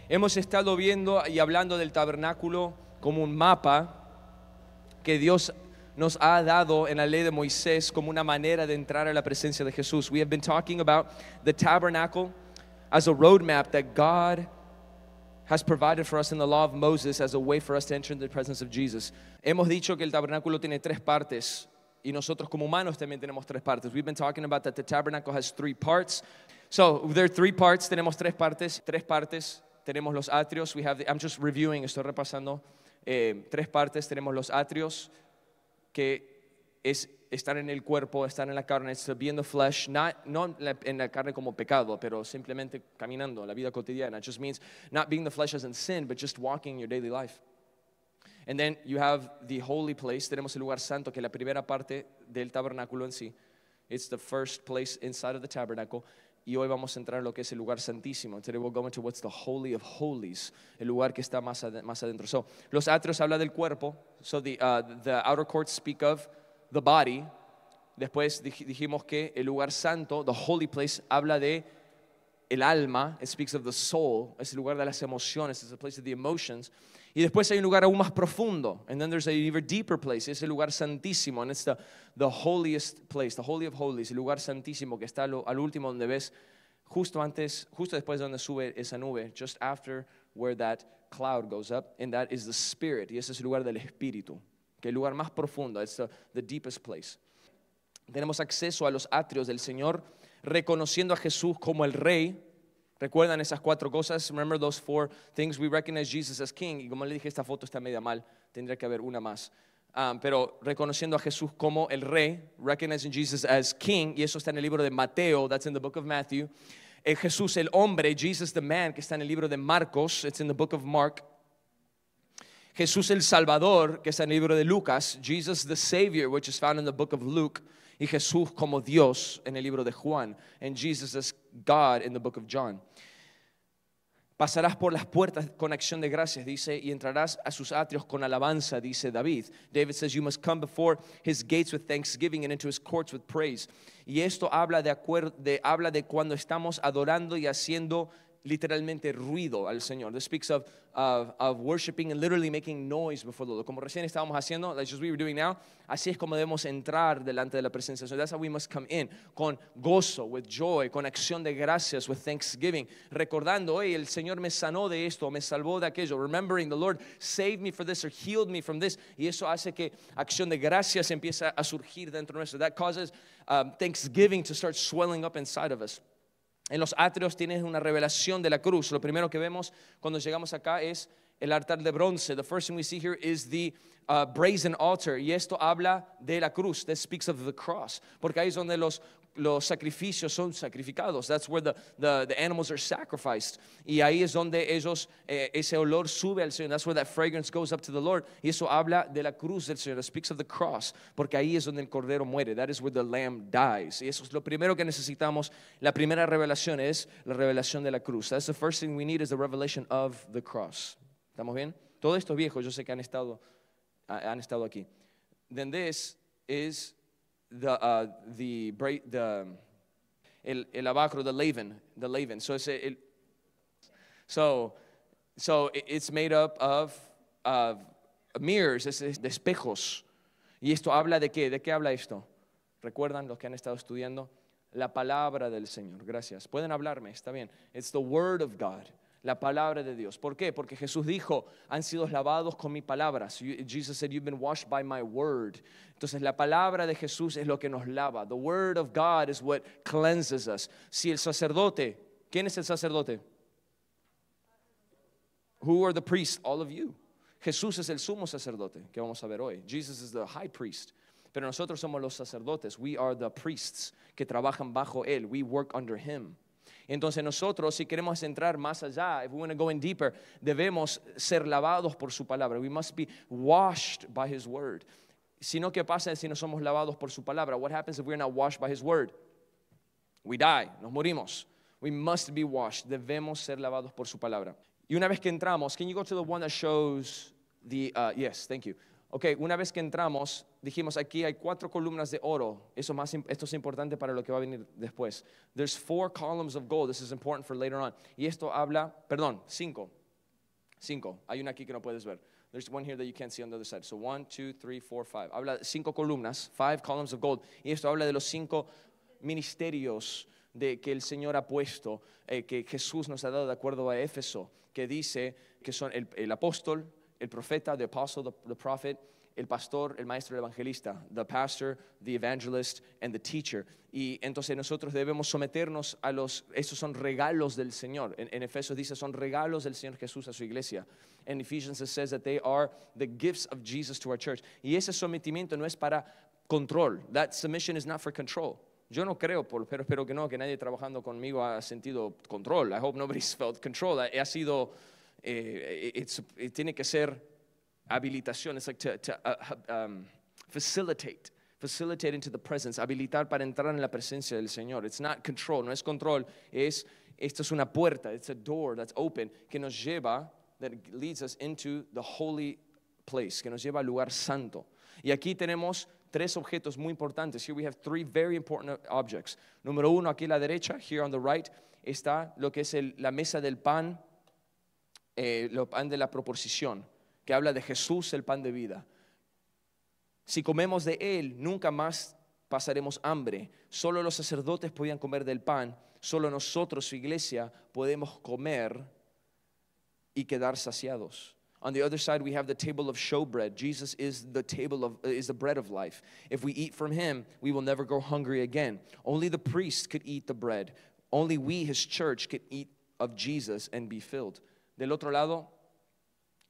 Hemos estado viendo y hablando del tabernáculo como un mapa que Dios nos ha dado en la ley de Moisés como una manera de entrar a la presencia de Jesús. We have been talking about the tabernacle as a roadmap that God has provided for us in the law of Moses as a way for us to enter into the presence of Jesus. Hemos dicho que el tabernáculo tiene tres partes y nosotros como humanos también tenemos tres partes. We've been talking about that the tabernacle has three parts. So there are three parts, tenemos tres partes. Tenemos los atrios. I'm just reviewing, estoy repasando. Tres partes, tenemos los atrios, que es estar en el cuerpo, estar en la carne, it's to be in the flesh, no en la carne como pecado, pero simplemente caminando, la vida cotidiana. It just means not being the flesh as in sin, but just walking your daily life. And then you have the holy place, tenemos el lugar santo, que es la primera parte del tabernáculo en sí. It's the first place inside of the tabernacle. Y hoy vamos a entrar en lo que es el lugar santísimo. Today we'll go into what's the holy of holies, el lugar que está más adentro. So, los atrios habla del cuerpo. So the outer courts speak of the body. Después dijimos que el lugar santo, the holy place, habla de el alma. It speaks of the soul. Es el lugar de las emociones. It's the place of the emotions. Y después hay un lugar aún más profundo. And then there's an even deeper place. Es el lugar santísimo. And it's the holiest place, the holy of holies, el lugar santísimo que está al último donde ves justo después de donde sube esa nube, just after where that cloud goes up, and that is the spirit. Y ese es el lugar del espíritu, que es el lugar más profundo. It's the deepest place. Tenemos acceso a los atrios del Señor, reconociendo a Jesús como el Rey. ¿Recuerdan esas cuatro cosas? Remember those four things? We recognize Jesus as King. Y como le dije, esta foto está media mal. Tendría que haber una más. Pero reconociendo a Jesús como el Rey, recognizing Jesus as King. Y eso está en el libro de Mateo. That's in the book of Matthew. Jesús el hombre, Jesus the man, que está en el libro de Marcos. It's in the book of Mark. Jesús el Salvador, que está en el libro de Lucas. Jesus the Savior, which is found in the book of Luke. Y Jesús como Dios en el libro de Juan. And Jesus as God in the book of John. Pasarás por las puertas con acción de gracias, dice, y entrarás a sus atrios con alabanza, dice David. David says, you must come before his gates with thanksgiving and into his courts with praise. Y esto habla de cuando estamos adorando y haciendo literalmente ruido al Señor. This speaks of worshiping and literally making noise before the Lord. Como recién estábamos haciendo, like just we were doing now, así es como debemos entrar delante de la presencia. So that's how we must come in, con gozo, with joy, con acción de gracias, with thanksgiving, recordando, hey, el Señor me sanó de esto, me salvó de aquello, remembering the Lord saved me for this or healed me from this. Y eso hace que acción de gracias empieza a surgir dentro nuestro. That causes thanksgiving to start swelling up inside of us. En los atrios tienes una revelación de la cruz. Lo primero que vemos cuando llegamos acá es el altar de bronce. The first thing we see here is the brazen altar. Y esto habla de la cruz. That speaks of the cross. Porque ahí es donde los sacrificios son sacrificados. That's where the animals are sacrificed. Y ahí es donde ese olor sube al Señor. That's where that fragrance goes up to the Lord. Y eso habla de la cruz del Señor. It speaks of the cross. Porque ahí es donde el cordero muere. That is where the lamb dies. Y eso es lo primero que necesitamos. La primera revelación es la revelación de la cruz. That's the first thing we need is the revelation of the cross. ¿Estamos bien? Todos estos viejos, yo sé que han estado aquí. Then this is el abacro, the laven. So it's made up of mirrors, de espejos. Y esto habla de qué? ¿De qué habla esto? ¿Recuerdan los que han estado estudiando? La palabra del Señor. Gracias. Pueden hablarme, está bien. It's the word of God. La palabra de Dios. ¿Por qué? Porque Jesús dijo, han sido lavados con mi palabra. Jesus said, you've been washed by my word. Entonces la palabra de Jesús es lo que nos lava. The word of God is what cleanses us. Si el sacerdote, ¿quién es el sacerdote? Who are the priests? All of you. Jesús es el sumo sacerdote que vamos a ver hoy. Jesus is the high priest. Pero nosotros somos los sacerdotes. We are the priests que trabajan bajo él. We work under him. Entonces nosotros, si queremos entrar más allá, if we want to go in deeper, debemos ser lavados por su palabra. We must be washed by his word. Si no, ¿qué pasa si no somos lavados por su palabra? What happens if we're not washed by his word? We die, nos morimos. We must be washed. Debemos ser lavados por su palabra. Y una vez que entramos, can you go to the one that shows the, yes, thank you. Ok, una vez que entramos, dijimos aquí hay 4 columnas de oro. Esto es importante para lo que va a venir después. There's 4 columns of gold. This is important for later on. Y esto habla, perdón, 5. Hay una aquí que no puedes ver. There's one here that you can't see on the other side. So 1, 2, 3, 4, 5. Habla de 5 columnas, 5 columns of gold. Y esto habla de los 5 ministerios que el Señor ha puesto, que Jesús nos ha dado de acuerdo a Éfeso, que dice que son el apóstol, el profeta, the apostle, the prophet, el pastor, el maestro, el evangelista, the pastor, the evangelist, and the teacher. Y entonces nosotros debemos someternos a esos son regalos del Señor. En Efesios dice, son regalos del Señor Jesús a su iglesia. En Ephesians it says that they are the gifts of Jesus to our church. Y ese sometimiento no es para control. That submission is not for control. Yo no creo, pero espero que no, que nadie trabajando conmigo ha sentido control. I hope nobody's felt control. Ha sido, tiene que ser habilitación. It's like to facilitate into the presence, habilitar para entrar en la presencia del Señor. It's not control, no es control, esto es una puerta, it's a door that's open, que nos lleva, that leads us into the holy place, que nos lleva al lugar santo. Y aquí tenemos 3 objetos muy importantes. Here we have 3 very important objects. Número 1, aquí a la derecha, here on the right, está lo que es la mesa del pan, el pan de la proposición, que habla de Jesús, el pan de vida. Si comemos de él, nunca más pasaremos hambre. Solo los sacerdotes podían comer del pan. Solo nosotros, su iglesia, podemos comer y quedar saciados. On the other side, we have the table of showbread. Jesus is the bread of life. If we eat from him, we will never go hungry again. Only the priest could eat the bread. Only we, his church, could eat of Jesus and be filled. Del otro lado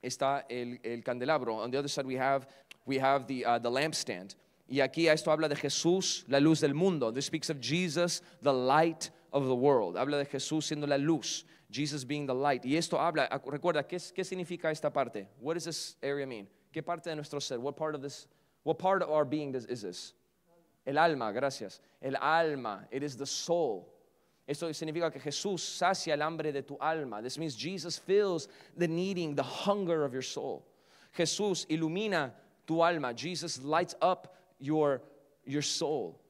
está el candelabro. On the other side, we have the lampstand. Y aquí esto habla de Jesús, la luz del mundo. This speaks of Jesus, the light of the world. Habla de Jesús siendo la luz. Jesus being the light. Y esto habla, recuerda, ¿qué significa esta parte? What does this area mean? ¿Qué parte de nuestro ser? What part of our being is this? El alma, gracias. El alma, it is the soul. Esto significa que Jesús sacia el hambre de tu alma. This means Jesus fills the needing, the hunger of your soul. Jesús ilumina tu alma. Jesus lights up your soul.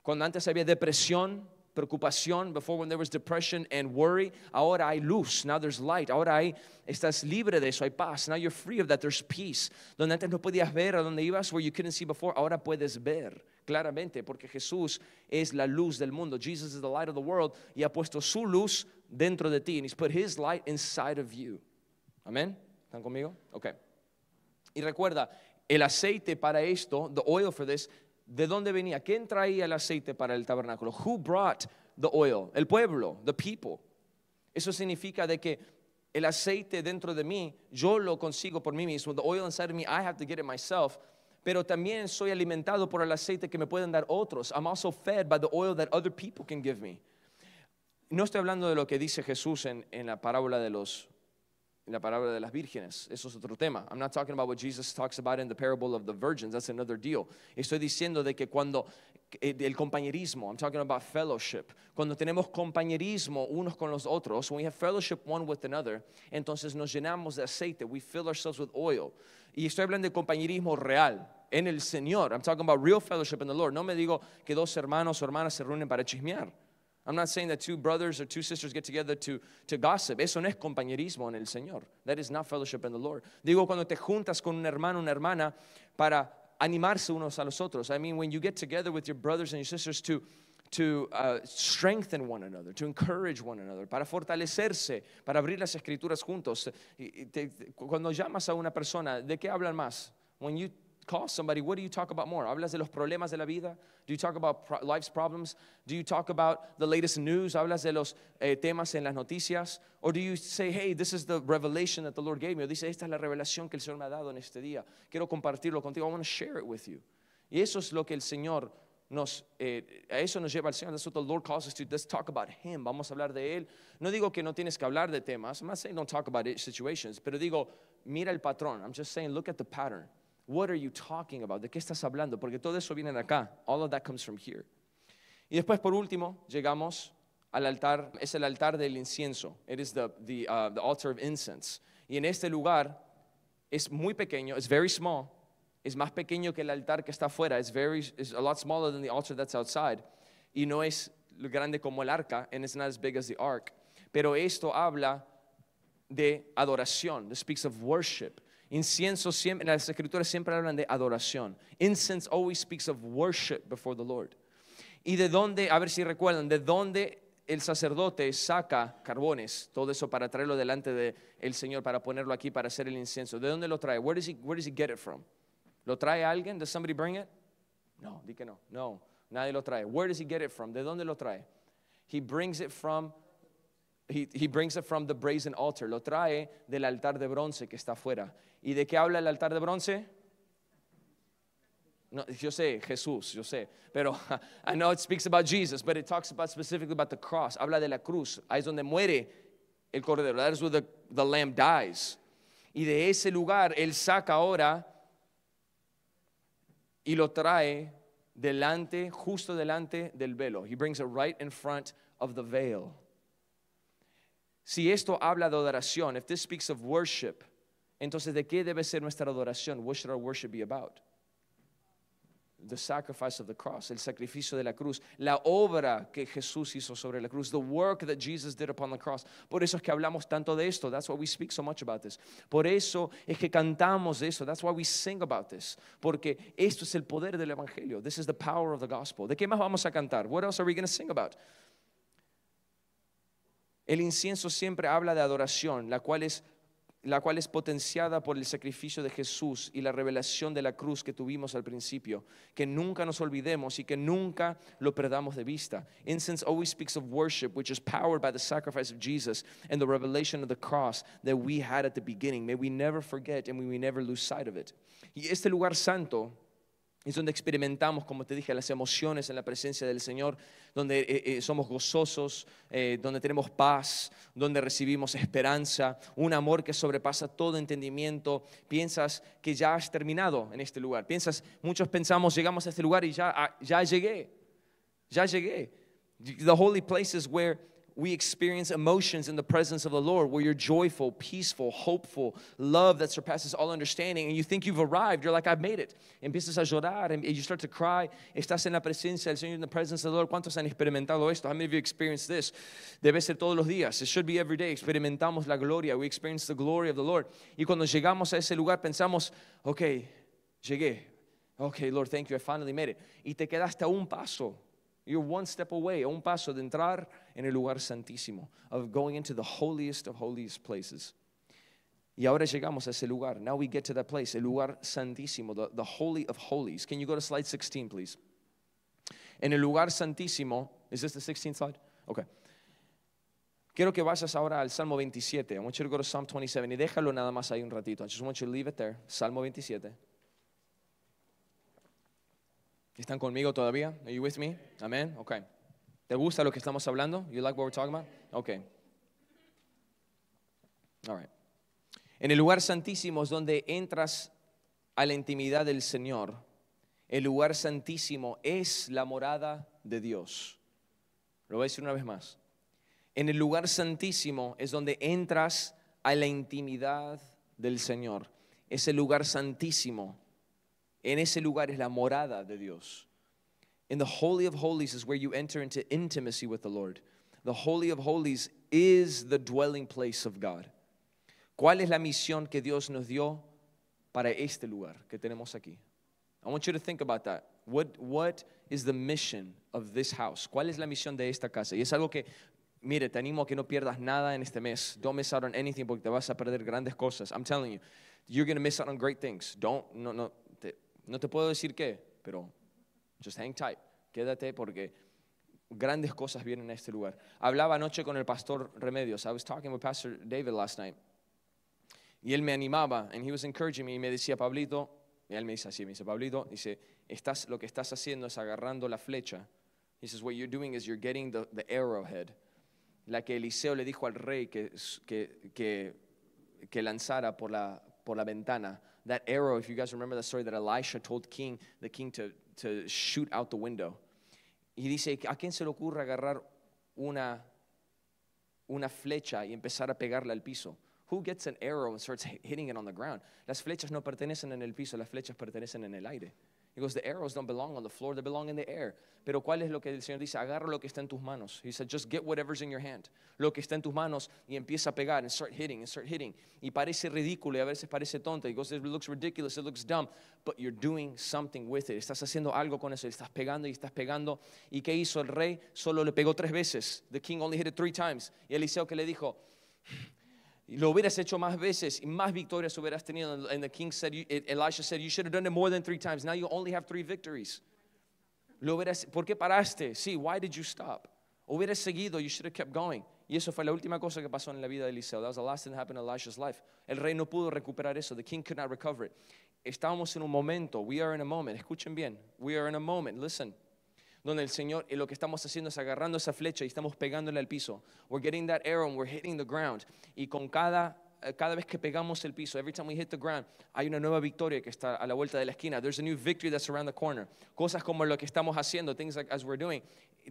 Cuando antes había depresión, preocupación, before when there was depression and worry, ahora hay luz, now there's light. Ahora estás libre de eso, hay paz. Now you're free of that, there's peace. Donde antes no podías ver, a donde ibas, where you couldn't see before, ahora puedes ver claramente, porque Jesús es la luz del mundo. Jesus is the light of the world, y ha puesto su luz dentro de ti, and he's put his light inside of you. Amén. ¿Están conmigo? Okay. Y recuerda, el aceite para esto, the oil for this, ¿de dónde venía? ¿Quién traía el aceite para el tabernáculo? Who brought the oil? El pueblo, the people. Eso significa de que el aceite dentro de mí, yo lo consigo por mí mismo. The oil inside of me, I have to get it myself. Pero también soy alimentado por el aceite que me pueden dar otros. I'm also fed by the oil that other people can give me. No estoy hablando de lo que dice Jesús en la parábola de las vírgenes. Eso es otro tema. I'm not talking about what Jesus talks about in the parable of the virgins. That's another deal. Estoy diciendo de que cuando el compañerismo, I'm talking about fellowship. Cuando tenemos compañerismo unos con los otros, when we have fellowship one with another, entonces nos llenamos de aceite. We fill ourselves with oil. Y estoy hablando de compañerismo real en el Señor. I'm talking about real fellowship in the Lord. No me digo que 2 hermanos o hermanas se reúnen para chismear. I'm not saying that 2 brothers or 2 sisters get together to gossip. Eso no es compañerismo en el Señor. That is not fellowship in the Lord. Digo, cuando te juntas con un hermano, una hermana, para animarse unos a los otros. I mean, when you get together with your brothers and your sisters to strengthen one another, to encourage one another, para fortalecerse, para abrir las escrituras juntos. Cuando llamas a una persona, ¿de qué hablan más? When you call somebody, what do you talk about more? ¿Hablas de los problemas de la vida? Do you talk about life's problems? Do you talk about the latest news? ¿Hablas de los temas en las noticias? Or do you say, hey, this is the revelation that the Lord gave me? O dice, esta es la revelación que el Señor me ha dado en este día. Quiero compartirlo contigo. I want to share it with you. Y eso es lo que el Señor a eso nos lleva al Señor. That's what the Lord calls us to. Let's talk about Him. Vamos a hablar de Él. No digo que no tienes que hablar de temas. I'm not saying don't talk about situations. Pero digo, mira el patrón. I'm just saying, look at the pattern. What are you talking about? ¿De qué estás hablando? Porque todo eso viene de acá. All of that comes from here. Y después, por último, llegamos al altar. Es el altar del incienso. It is the altar of incense. Y en este lugar es muy pequeño. It's very small. es más pequeño que el altar que está afuera. It's a lot smaller than the altar that's outside. Y no es grande como el arca, and it's not as big as the ark. Pero esto habla de adoración. This speaks of worship. Incienso siempre, en las escrituras siempre hablan de adoración. Incense always speaks of worship before the Lord. Y de dónde, a ver si recuerdan, de dónde el sacerdote saca carbones, todo eso para traerlo delante del Señor, para ponerlo aquí, para hacer el incienso. ¿De dónde lo trae? Where does he get it from? ¿Lo trae alguien? Does somebody bring it? No, di que no. No, nadie lo trae. Where does he get it from? ¿De dónde lo trae? He brings it from the brazen altar. Lo trae del altar de bronce que está afuera. ¿Y de qué habla el altar de bronce? No, yo sé, Jesús, yo sé. Pero I know it speaks about Jesus, but it talks about specifically about the cross. Habla de la cruz. Ahí es donde muere el cordero. That is where the lamb dies. Y de ese lugar él saca ahora y lo trae delante, justo delante del velo. He brings it right in front of the veil. Si esto habla de adoración, if this speaks of worship, entonces ¿de qué debe ser nuestra adoración? What should our worship be about? The sacrifice of the cross, el sacrificio de la cruz, la obra que Jesús hizo sobre la cruz, the work that Jesus did upon the cross. Por eso es que hablamos tanto de esto. That's why we speak so much about this. Por eso es que cantamos de eso. That's why we sing about this. Porque esto es el poder del evangelio. This is the power of the gospel. ¿De qué más vamos a cantar? What else are we going to sing about? El incienso siempre habla de adoración, la cual es potenciada por el sacrificio de Jesús y la revelación de la cruz que tuvimos al principio, que nunca nos olvidemos y que nunca lo perdamos de vista. Incense always speaks of worship, which is powered by the sacrifice of Jesus and the revelation of the cross that we had at the beginning. May we never forget and may we never lose sight of it. Y este lugar santo es donde experimentamos, como te dije, las emociones en la presencia del Señor, donde somos gozosos, donde tenemos paz, donde recibimos esperanza, un amor que sobrepasa todo entendimiento. Piensas que ya has terminado en este lugar. Muchos pensamos, llegamos a este lugar y ya llegué. The holy place is where we experience emotions in the presence of the Lord, where you're joyful, peaceful, hopeful, love that surpasses all understanding, and you think you've arrived. You're like, I've made it. Empiezas a llorar, and you start to cry. Estás en la presencia del Señor, in the presence of the Lord. ¿Cuántos han experimentado esto? How many of you experienced this? Debe ser todos los días. It should be every day. Experimentamos la gloria. We experience the glory of the Lord. Y cuando llegamos a ese lugar, pensamos, okay, llegué. Okay, Lord, thank you. I finally made it. Y te quedaste a un paso. You're one step away, a un paso de entrar en el lugar santísimo, of going into the holiest of holiest places. Y ahora llegamos a ese lugar. Now we get to that place, el lugar santísimo, the holy of holies. Can you go to slide 16, please? En el lugar santísimo, is this the 16th slide? Okay. Quiero que vayas ahora al Salmo 27. I want you to go to Psalm 27 y déjalo nada más ahí un ratito. I just want you to leave it there. Salmo 27. ¿Están conmigo todavía? Are you with me? Amen. Okay. ¿Te gusta lo que estamos hablando? You like what we're talking about? Okay. All right. En el lugar santísimo es donde entras a la intimidad del Señor. El lugar santísimo es la morada de Dios. Lo voy a decir una vez más. En el lugar santísimo es donde entras a la intimidad del Señor. Es el lugar santísimo. En ese lugar es la morada de Dios. In the Holy of Holies is where you enter into intimacy with the Lord. The Holy of Holies is the dwelling place of God. ¿Cuál es la misión que Dios nos dio para este lugar que tenemos aquí? I want you to think about that. What is the mission of this house? ¿Cuál es la misión de esta casa? Y es algo que, mire, te animo a que no pierdas nada en este mes. Don't miss out on anything porque te vas a perder grandes cosas. I'm telling you, you're going to miss out on great things. No te puedo decir qué, pero just hang tight. Quédate porque grandes cosas vienen a este lugar. Hablaba anoche con el pastor Remedios. I was talking with Pastor David last night. Y él me animaba, and he was encouraging me, y me decía, Pablito, y él me dice así, Pablito, lo que estás haciendo es agarrando la flecha. He says, what you're doing is you're getting the arrowhead. La que Eliseo le dijo al rey que lanzara por la ventana. That arrow, if you guys remember the story that Elisha told the king to shoot out the window. Y dice, ¿a quién se le ocurre agarrar una flecha y empezar a pegarla al piso? Who gets an arrow and starts hitting it on the ground? Las flechas no pertenecen en el piso, las flechas pertenecen en el aire. He goes, the arrows don't belong on the floor, they belong in the air. Pero ¿cuál es lo que el Señor dice? Agarra lo que está en tus manos. He said, just get whatever's in your hand. Lo que está en tus manos y empieza a pegar and start hitting and start hitting. Y parece ridículo y a veces parece tonto. He goes, it looks ridiculous, it looks dumb, but you're doing something with it. Estás haciendo algo con eso, estás pegando y estás pegando. ¿Y qué hizo el rey? Solo le pegó 3 veces. The king only hit it 3 times. Y Eliseo que le dijo, lo hubieras hecho más veces y más victorias hubieras tenido. And the king said, Elisha said, you should have done it more than 3 times. Now you only have 3 victories. ¿Por qué paraste? Sí, why did you stop? Hubieras seguido, you should have kept going. Y eso fue la última cosa que pasó en la vida de Eliseo. That was the last thing that happened in Elisha's life. El rey no pudo recuperar eso. The king could not recover it. Estábamos en un momento. We are in a moment. Escuchen bien. We are in a moment. Listen. Donde el Señor, y lo que estamos haciendo es agarrando esa flecha y estamos pegándole al piso. We're getting that arrow and we're hitting the ground. Y con cada vez que pegamos el piso, every time we hit the ground, hay una nueva victoria que está a la vuelta de la esquina. There's a new victory that's around the corner. Cosas como lo que estamos haciendo, things like as we're doing.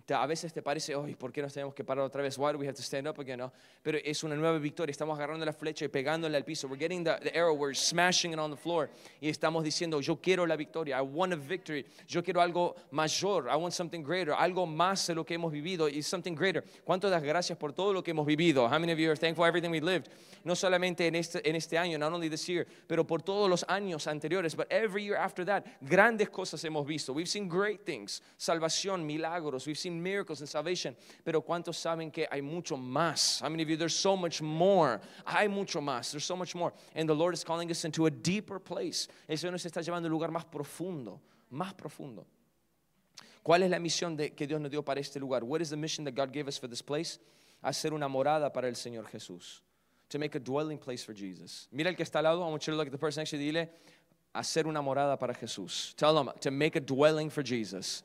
A veces te parece, ¿por qué nos tenemos que parar otra vez? Why do we have to stand up again? No? Pero es una nueva victoria. Estamos agarrando la flecha y pegándole al piso. We're getting the arrow, we're smashing it on the floor. Y estamos diciendo, yo quiero la victoria. I want a victory. Yo quiero algo mayor. I want something greater. Algo más de lo que hemos vivido. Y something greater. ¿Cuánto das gracias por todo lo que hemos vivido? How many of you are thankful for everything we lived? No solamente en este año, not only this year, pero por todos los años anteriores. But every year after that, grandes cosas hemos visto. We've seen great things. Salvación, milagros. We've seen miracles and salvation. Pero ¿cuántos saben que hay mucho más? How many of you, there's so much more. Hay mucho más. There's so much more. And the Lord is calling us into a deeper place. El Señor nos está llevando a un lugar más profundo. Más profundo. ¿Cuál es la misión que Dios nos dio para este lugar? What is the mission that God gave us for this place? Hacer una morada para el Señor Jesús. To make a dwelling place for Jesus. Mira el que está al lado. I want you to look at the person next to you. Dile, hacer una morada para Jesús. Tell them to make a dwelling for Jesus.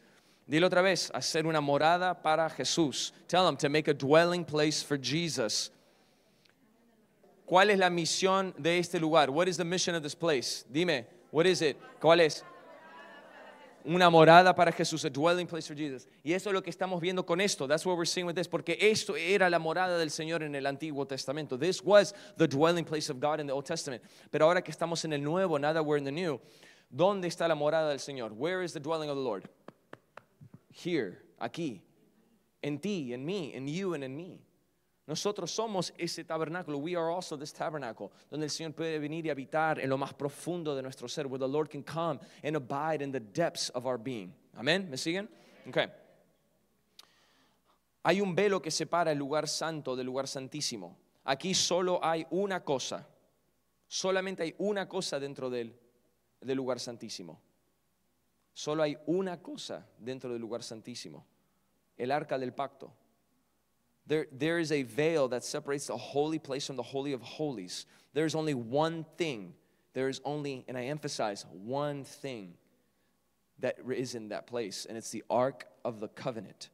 Dile otra vez, hacer una morada para Jesús. Tell them to make a dwelling place for Jesus. ¿Cuál es la misión de este lugar? What is the mission of this place? Dime, what is it? ¿Cuál es? Una morada para Jesús, a dwelling place for Jesus. Y eso es lo que estamos viendo con esto. That's what we're seeing with this. Porque esto era la morada del Señor en el Antiguo Testamento. This was the dwelling place of God in the Old Testament. Pero ahora que estamos en el Nuevo, now that we're in the New, ¿dónde está la morada del Señor? Where is the dwelling of the Lord? Here, aquí, en ti, en mí, en you and in me. Nosotros somos ese tabernáculo. We are also this tabernacle, donde el Señor puede venir y habitar en lo más profundo de nuestro ser, where the Lord can come and abide in the depths of our being. Amén, ¿me siguen? Okay. Hay un velo que separa el lugar santo del lugar santísimo. Aquí solo hay una cosa. Solamente hay una cosa dentro del lugar santísimo. Solo hay una cosa dentro del lugar santísimo. El arca del pacto. There is a veil that separates the holy place from the holy of holies. There is only one thing. There is only, and I emphasize, one thing that is in that place, and it's the Ark of the Covenant.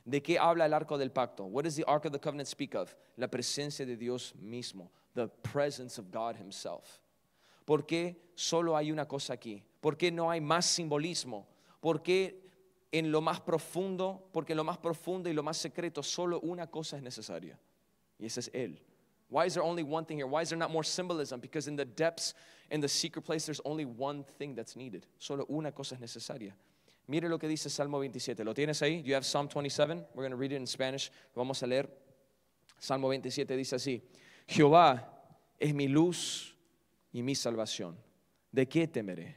¿De qué habla el arca del pacto? What does the Ark of the Covenant speak of? La presencia de Dios mismo. The presence of God Himself. ¿Por qué solo hay una cosa aquí? ¿Por qué no hay más simbolismo? ¿Por qué en lo más profundo? Porque en lo más profundo y lo más secreto solo una cosa es necesaria. Y ese es Él. Why is there only one thing here? Why is there not more symbolism? Because in the depths, in the secret place, there's only one thing that's needed. Solo una cosa es necesaria. Mire lo que dice Salmo 27. ¿Lo tienes ahí? You have Psalm 27. We're going to read it in Spanish. Lo vamos a leer. Salmo 27 dice así. Jehová es mi luz y mi salvación. ¿De qué temeré?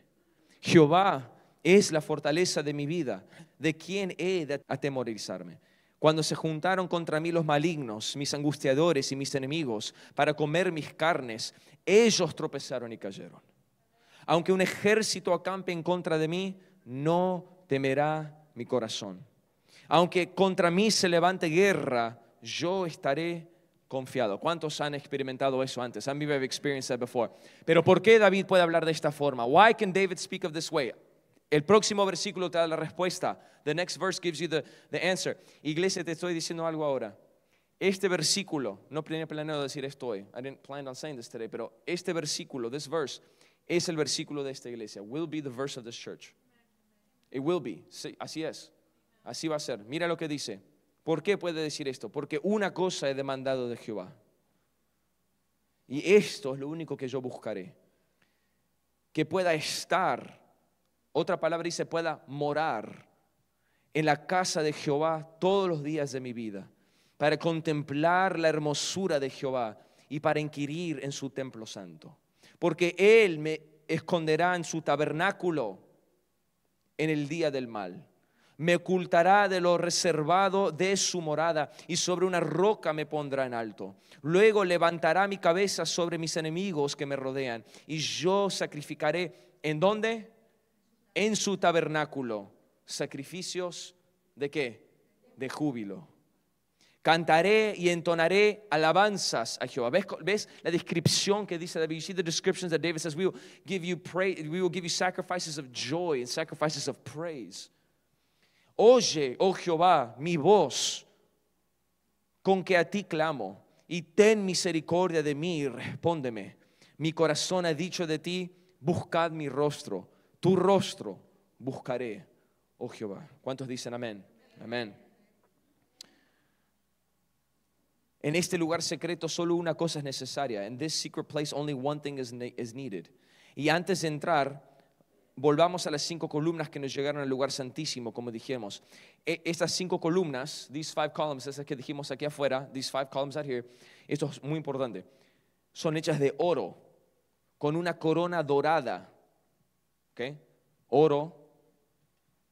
Jehová es la fortaleza de mi vida. ¿De quién he de atemorizarme? Cuando se juntaron contra mí los malignos, mis angustiadores y mis enemigos, para comer mis carnes, ellos tropezaron y cayeron. Aunque un ejército acampe en contra de mí, no temerá mi corazón. Aunque contra mí se levante guerra, yo estaré confiado. ¿Cuántos han experimentado eso antes? Some of you have experienced that before. Pero ¿por qué David puede hablar de esta forma? Why can David speak of this way? El próximo versículo te da la respuesta. The next verse gives you the answer. Iglesia, te estoy diciendo algo ahora. Este versículo, no tenía planeado decir esto hoy. I didn't plan on saying this today, pero este versículo, this verse, es el versículo de esta iglesia. Will be the verse of this church. It will be. Sí, así es. Así va a ser. Mira lo que dice. ¿Por qué puede decir esto? Porque una cosa he demandado de Jehová, Y esto es lo único que yo buscaré. Que pueda estar, otra palabra dice, pueda morar en la casa de Jehová todos los días de mi vida, para contemplar la hermosura de Jehová y para inquirir en su templo santo. Porque Él me esconderá en su tabernáculo en el día del mal. Me ocultará de lo reservado de su morada y sobre una roca me pondrá en alto. Luego levantará mi cabeza sobre mis enemigos que me rodean y yo sacrificaré. ¿En dónde? En su tabernáculo. Sacrificios ¿de qué? De júbilo. Cantaré y entonaré alabanzas a Jehová. ¿Ves la descripción que dice David? You see the descriptions that David says, we will give you praise, we will give you sacrifices of joy and sacrifices of praise. Oye, oh Jehová, mi voz, con que a ti clamo, y ten misericordia de mí y respóndeme. Mi corazón ha dicho de ti, buscad mi rostro, tu rostro buscaré, oh Jehová. ¿Cuántos dicen amén? Amén. En este lugar secreto solo una cosa es necesaria. In this secret place only one thing is needed. Y antes de entrar, volvamos a las 5 columnas que nos llegaron al lugar santísimo, como dijimos. Estas 5 columnas, these 5 columns, esas que dijimos aquí afuera, these 5 columns out here, esto es muy importante, son hechas de oro, con una corona dorada. Okay? Oro,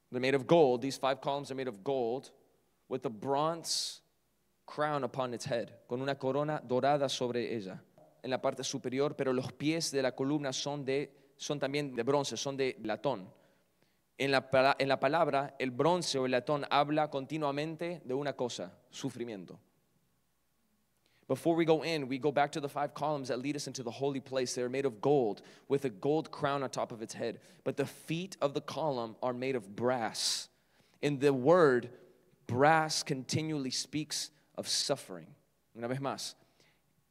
they're made of gold. These 5 columns are made of gold, with a bronze crown upon its head, con una corona dorada sobre ella, en la parte superior, pero los pies de la columna son también de bronce, son de latón. En la palabra, el bronce o el latón habla continuamente de una cosa, sufrimiento. Before we go in, we go back to the 5 columns that lead us into the holy place. They are made of gold with a gold crown on top of its head. But the feet of the column are made of brass. In the word, brass continually speaks of suffering. Una vez más,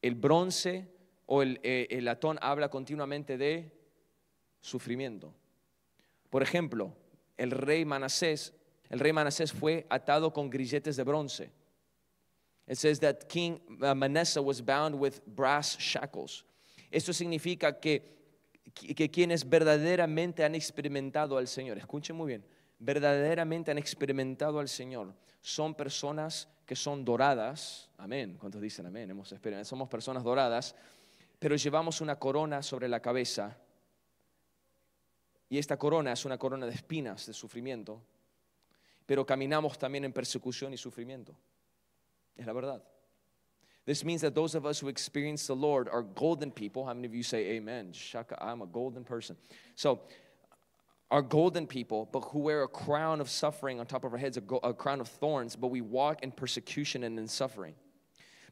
el bronce o el latón habla continuamente de sufrimiento. Por ejemplo, el rey Manasés fue atado con grilletes de bronce. It says that King Manasseh was bound with brass shackles. Esto significa que quienes verdaderamente han experimentado al Señor, escuchen muy bien, verdaderamente han experimentado al Señor, son personas que son doradas. Amén. ¿Cuántos dicen amén? Somos personas doradas, pero llevamos una corona sobre la cabeza. Y esta corona es una corona de espinas, de sufrimiento. Pero caminamos también en persecución y sufrimiento. Es la verdad. This means that those of us who experience the Lord are golden people. How many of you say amen? Shaka, I'm a golden person. So, are golden people, but who wear a crown of suffering on top of our heads, a crown of thorns, but we walk in persecution and in suffering.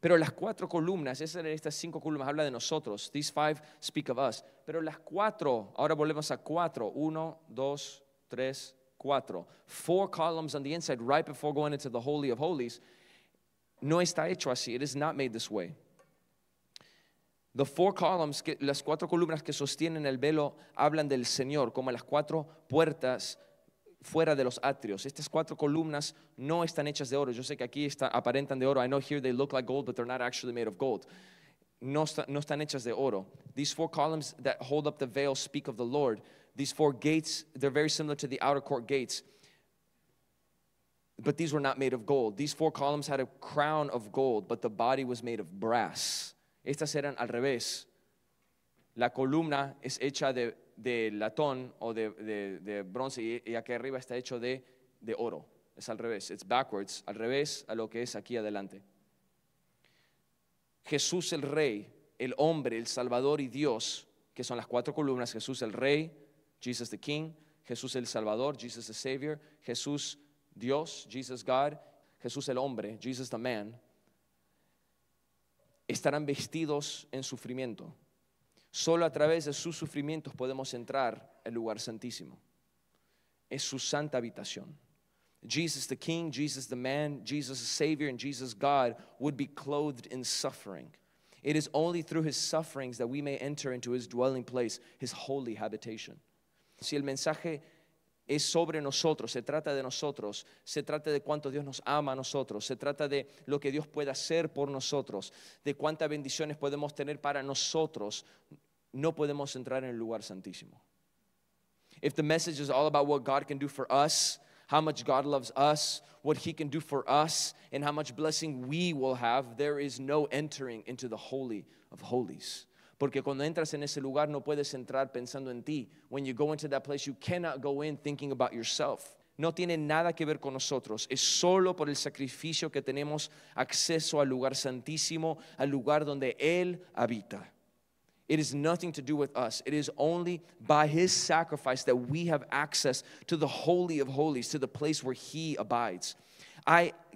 Pero las 4 columnas, estas 5 columnas habla de nosotros. These 5 speak of us. Pero las 4, ahora volvemos a 4. 1, 2, 3, 4. 4 columns on the inside right before going into the Holy of Holies. No está hecho así. It is not made this way. The 4 columns, las 4 columnas que sostienen el velo hablan del Señor, como las 4 puertas fuera de los atrios. Estas 4 columnas no están hechas de oro. Yo sé que aquí aparentan de oro. I know here they look like gold, but they're not actually made of gold. No están hechas de oro. These 4 columns that hold up the veil speak of the Lord. These 4 gates, they're very similar to the outer court gates. But these were not made of gold. These 4 columns had a crown of gold, but the body was made of brass. Estas eran al revés. La columna es hecha de latón o de bronce y aquí arriba está hecho de oro. Es al revés. It's backwards, al revés a lo que es aquí adelante. Jesús el Rey, el hombre, el Salvador y Dios, que son las 4 columnas. Jesús el Rey, Jesus the King. Jesús el Salvador, Jesus the Savior. Jesús Dios, Jesus God. Jesús el hombre, Jesus the man. Estarán vestidos en sufrimiento. Solo a través de sus sufrimientos podemos entrar al lugar santísimo. Es su santa habitación. Jesus the King, Jesus the man, Jesus the Savior, and Jesus God would be clothed in suffering. It is only through his sufferings that we may enter into his dwelling place, his holy habitation. Si el mensaje es sobre nosotros, se trata de nosotros, se trata de cuánto Dios nos ama a nosotros, se trata de lo que Dios puede hacer por nosotros, de cuántas bendiciones podemos tener para nosotros, no podemos entrar en el lugar santísimo. If the message is all about what God can do for us, how much God loves us, what He can do for us, and how much blessing we will have, there is no entering into the Holy of Holies. Porque cuando entras en ese lugar no puedes entrar pensando en ti. When you go into that place, you cannot go in thinking about yourself. No tiene nada que ver con nosotros. Es solo por el sacrificio que tenemos acceso al lugar santísimo, al lugar donde Él habita. It is nothing to do with us. It is only by His sacrifice that we have access to the Holy of Holies, to the place where He abides.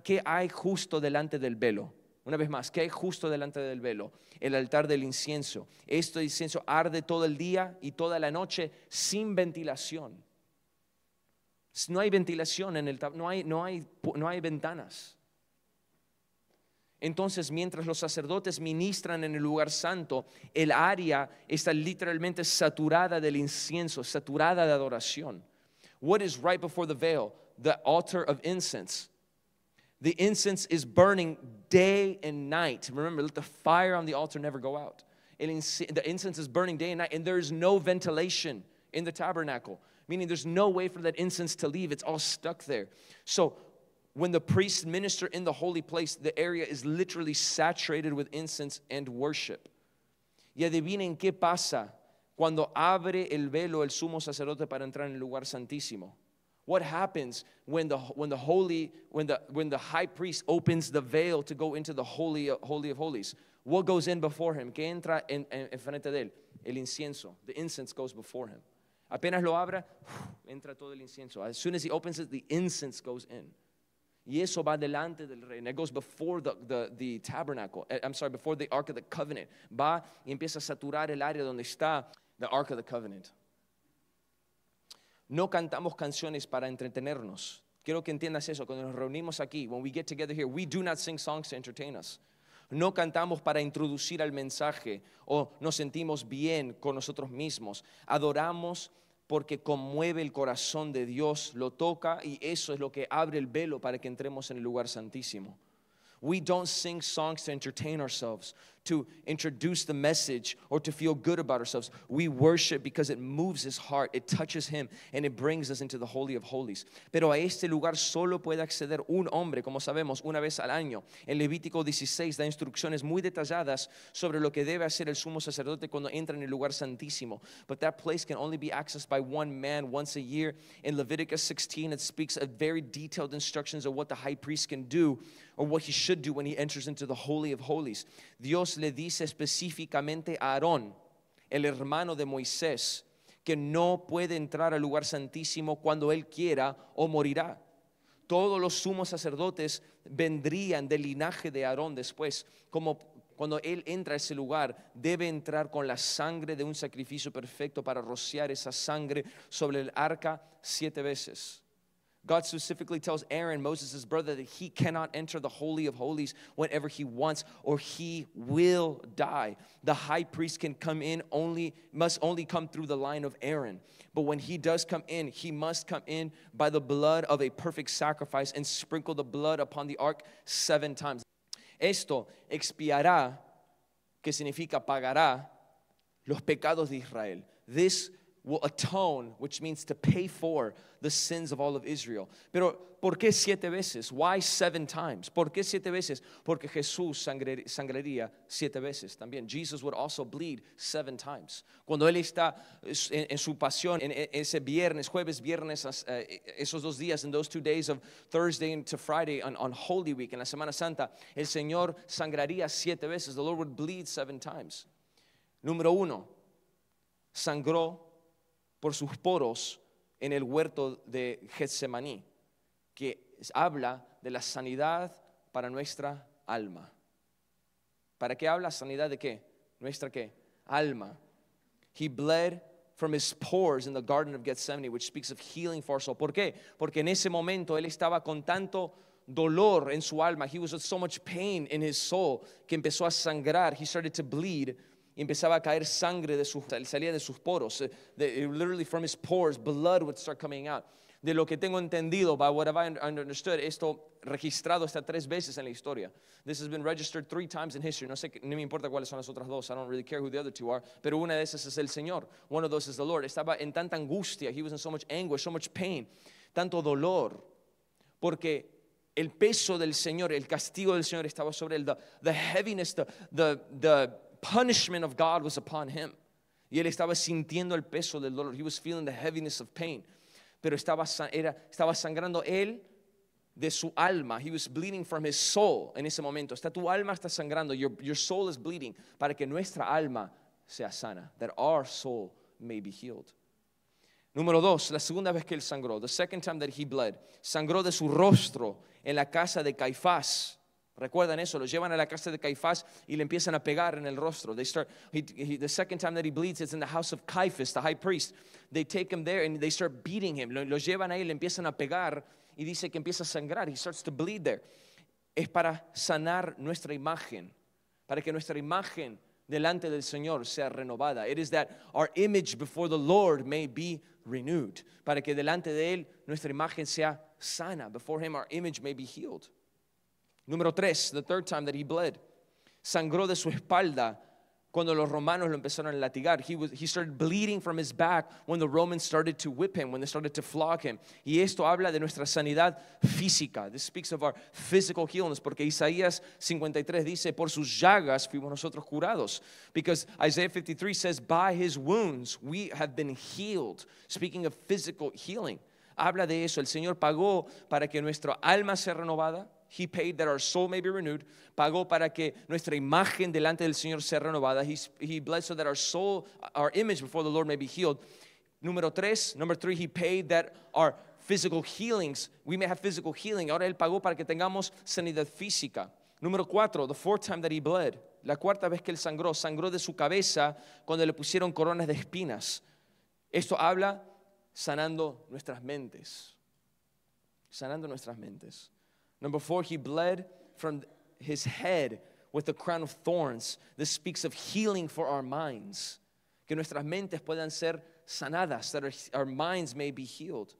¿Qué hay justo delante del velo? Una vez más, ¿qué hay justo delante del velo? El altar del incienso. Este incienso arde todo el día y toda la noche sin ventilación. No hay ventilación en el no hay ventanas. Entonces, mientras los sacerdotes ministran en el lugar santo, el área está literalmente saturada del incienso, saturada de adoración. What is right before the veil? The altar of incense. The incense is burning day and night. Remember, let the fire on the altar never go out. The incense is burning day and night, and there is no ventilation in the tabernacle, meaning there's no way for that incense to leave. It's all stuck there. So when the priests minister in the holy place, the area is literally saturated with incense and worship. Y adivinen qué pasa cuando abre el velo el sumo sacerdote para entrar en el lugar santísimo. What happens when the high priest opens the veil to go into the holy of holies? What goes in before him? ¿Qué entra en frente de él? El incienso. The incense goes before him. Apenas lo abra, entra todo el incienso. As soon as he opens it, the incense goes in. Y eso va delante del rey. And it goes before the tabernacle. Before the Ark of the Covenant. Va y empieza a saturar el área donde está the Ark of the Covenant. No cantamos canciones para entretenernos. Quiero que entiendas eso. Cuando nos reunimos aquí, when we get together here, we do not sing songs to entertain us. No cantamos para introducir al mensaje o nos sentimos bien con nosotros mismos. Adoramos porque conmueve el corazón de Dios, lo toca y eso es lo que abre el velo para que entremos en el lugar santísimo. We don't sing songs to entertain ourselves, to introduce the message, or to feel good about ourselves. We worship because it moves His heart, it touches Him, and it brings us into the Holy of Holies. Pero a este lugar solo puede acceder un hombre, como sabemos, una vez al año. En Levítico 16 da instrucciones muy detalladas sobre lo que debe hacer el sumo sacerdote cuando entra en el lugar santísimo. But that place can only be accessed by one man once a year. In Leviticus 16, it speaks of very detailed instructions of what the high priest can do, or what he should do when he enters into the Holy of Holies. Dios le dice específicamente a Aarón, el hermano de Moisés, que no puede entrar al lugar santísimo cuando él quiera o morirá. Todos los sumos sacerdotes vendrían del linaje de Aarón después, como cuando él entra a ese lugar, debe entrar con la sangre de un sacrificio perfecto para rociar esa sangre sobre el arca 7 veces. God specifically tells Aaron, Moses' brother, that he cannot enter the Holy of Holies whenever he wants, or he will die. The high priest can come in must only come through the line of Aaron. But when he does come in, he must come in by the blood of a perfect sacrifice and sprinkle the blood upon the ark 7 times. Esto expiará, que significa pagará, los pecados de Israel. This will atone, which means to pay for the sins of all of Israel. Pero, ¿por qué 7 veces? Why 7 times? ¿Por qué 7 veces? Porque Jesús sangraría 7 veces también. Jesus would also bleed 7 times. Cuando Él está en su pasión, en ese viernes, jueves, viernes, esos 2 días, in those 2 days of Thursday to Friday on Holy Week, en la Semana Santa, el Señor sangraría 7 veces. The Lord would bleed 7 times. Número 1, sangró por sus poros en el huerto de Getsemaní, que habla de la sanidad para nuestra alma. ¿Para qué habla? ¿Sanidad de qué? ¿Nuestra qué? Alma. He bled from his pores in the Garden of Gethsemane, which speaks of healing for our soul. ¿Por qué? Porque en ese momento él estaba con tanto dolor en su alma. He was with so much pain in his soul que empezó a sangrar. He started to bleed. y empezaba a caer sangre salía de sus poros. Literally from his pores, blood would start coming out. De lo que tengo entendido, by what I've understood, esto registrado hasta 3 veces en la historia. This has been registered 3 times in history. No sé, no me importa cuáles son las otras 2. I don't really care who the other 2 are. Pero una de esas es el Señor. One of those is the Lord. Estaba en tanta angustia. He was in so much anguish, so much pain. Tanto dolor. Porque el peso del Señor, el castigo del Señor estaba sobre él. The heaviness, the punishment of God was upon him. Y él estaba sintiendo el peso del dolor. He was feeling the heaviness of pain. Pero estaba sangrando él de su alma. He was bleeding from his soul en ese momento. Tu alma está sangrando. Your soul is bleeding para que nuestra alma sea sana. That our soul may be healed. Número 2, la segunda vez que él sangró. The second time that he bled. Sangró de su rostro en la casa de Caifás. ¿Recuerdan eso? Lo llevan a la casa de Caifás y le empiezan a pegar en el rostro. The second time that he bleeds, it's in the house of Caiaphas, the high priest. They take him there and they start beating him. Lo llevan ahí, le empiezan a pegar y dice que empieza a sangrar. He starts to bleed there. Es para sanar nuestra imagen, para que nuestra imagen delante del Señor sea renovada. It is that our image before the Lord may be renewed. Para que delante de Él nuestra imagen sea sana. Before Him our image may be healed. Número 3, the third time that he bled. Sangró de su espalda cuando los romanos lo empezaron a latigar. He started bleeding from his back when the Romans started to whip him, when they started to flog him. Y esto habla de nuestra sanidad física. This speaks of our physical healness, porque Isaías 53 dice, por sus llagas fuimos nosotros curados. Because Isaiah 53 says, by his wounds we have been healed. Speaking of physical healing. Habla de eso. El Señor pagó para que nuestra alma sea renovada. He paid that our soul may be renewed. Pagó para que nuestra imagen delante del Señor sea renovada. He bled so that our soul, our image before the Lord may be healed. Number 3, He paid that our physical healings, we may have physical healing. Ahora Él pagó para que tengamos sanidad física. Número 4, the fourth time that He bled. La cuarta vez que Él sangró de su cabeza cuando le pusieron coronas de espinas. Esto habla sanando nuestras mentes. Sanando nuestras mentes. Number 4, He bled from His head with a crown of thorns. This speaks of healing for our minds. Que nuestras mentes puedan ser sanadas, that our minds may be healed.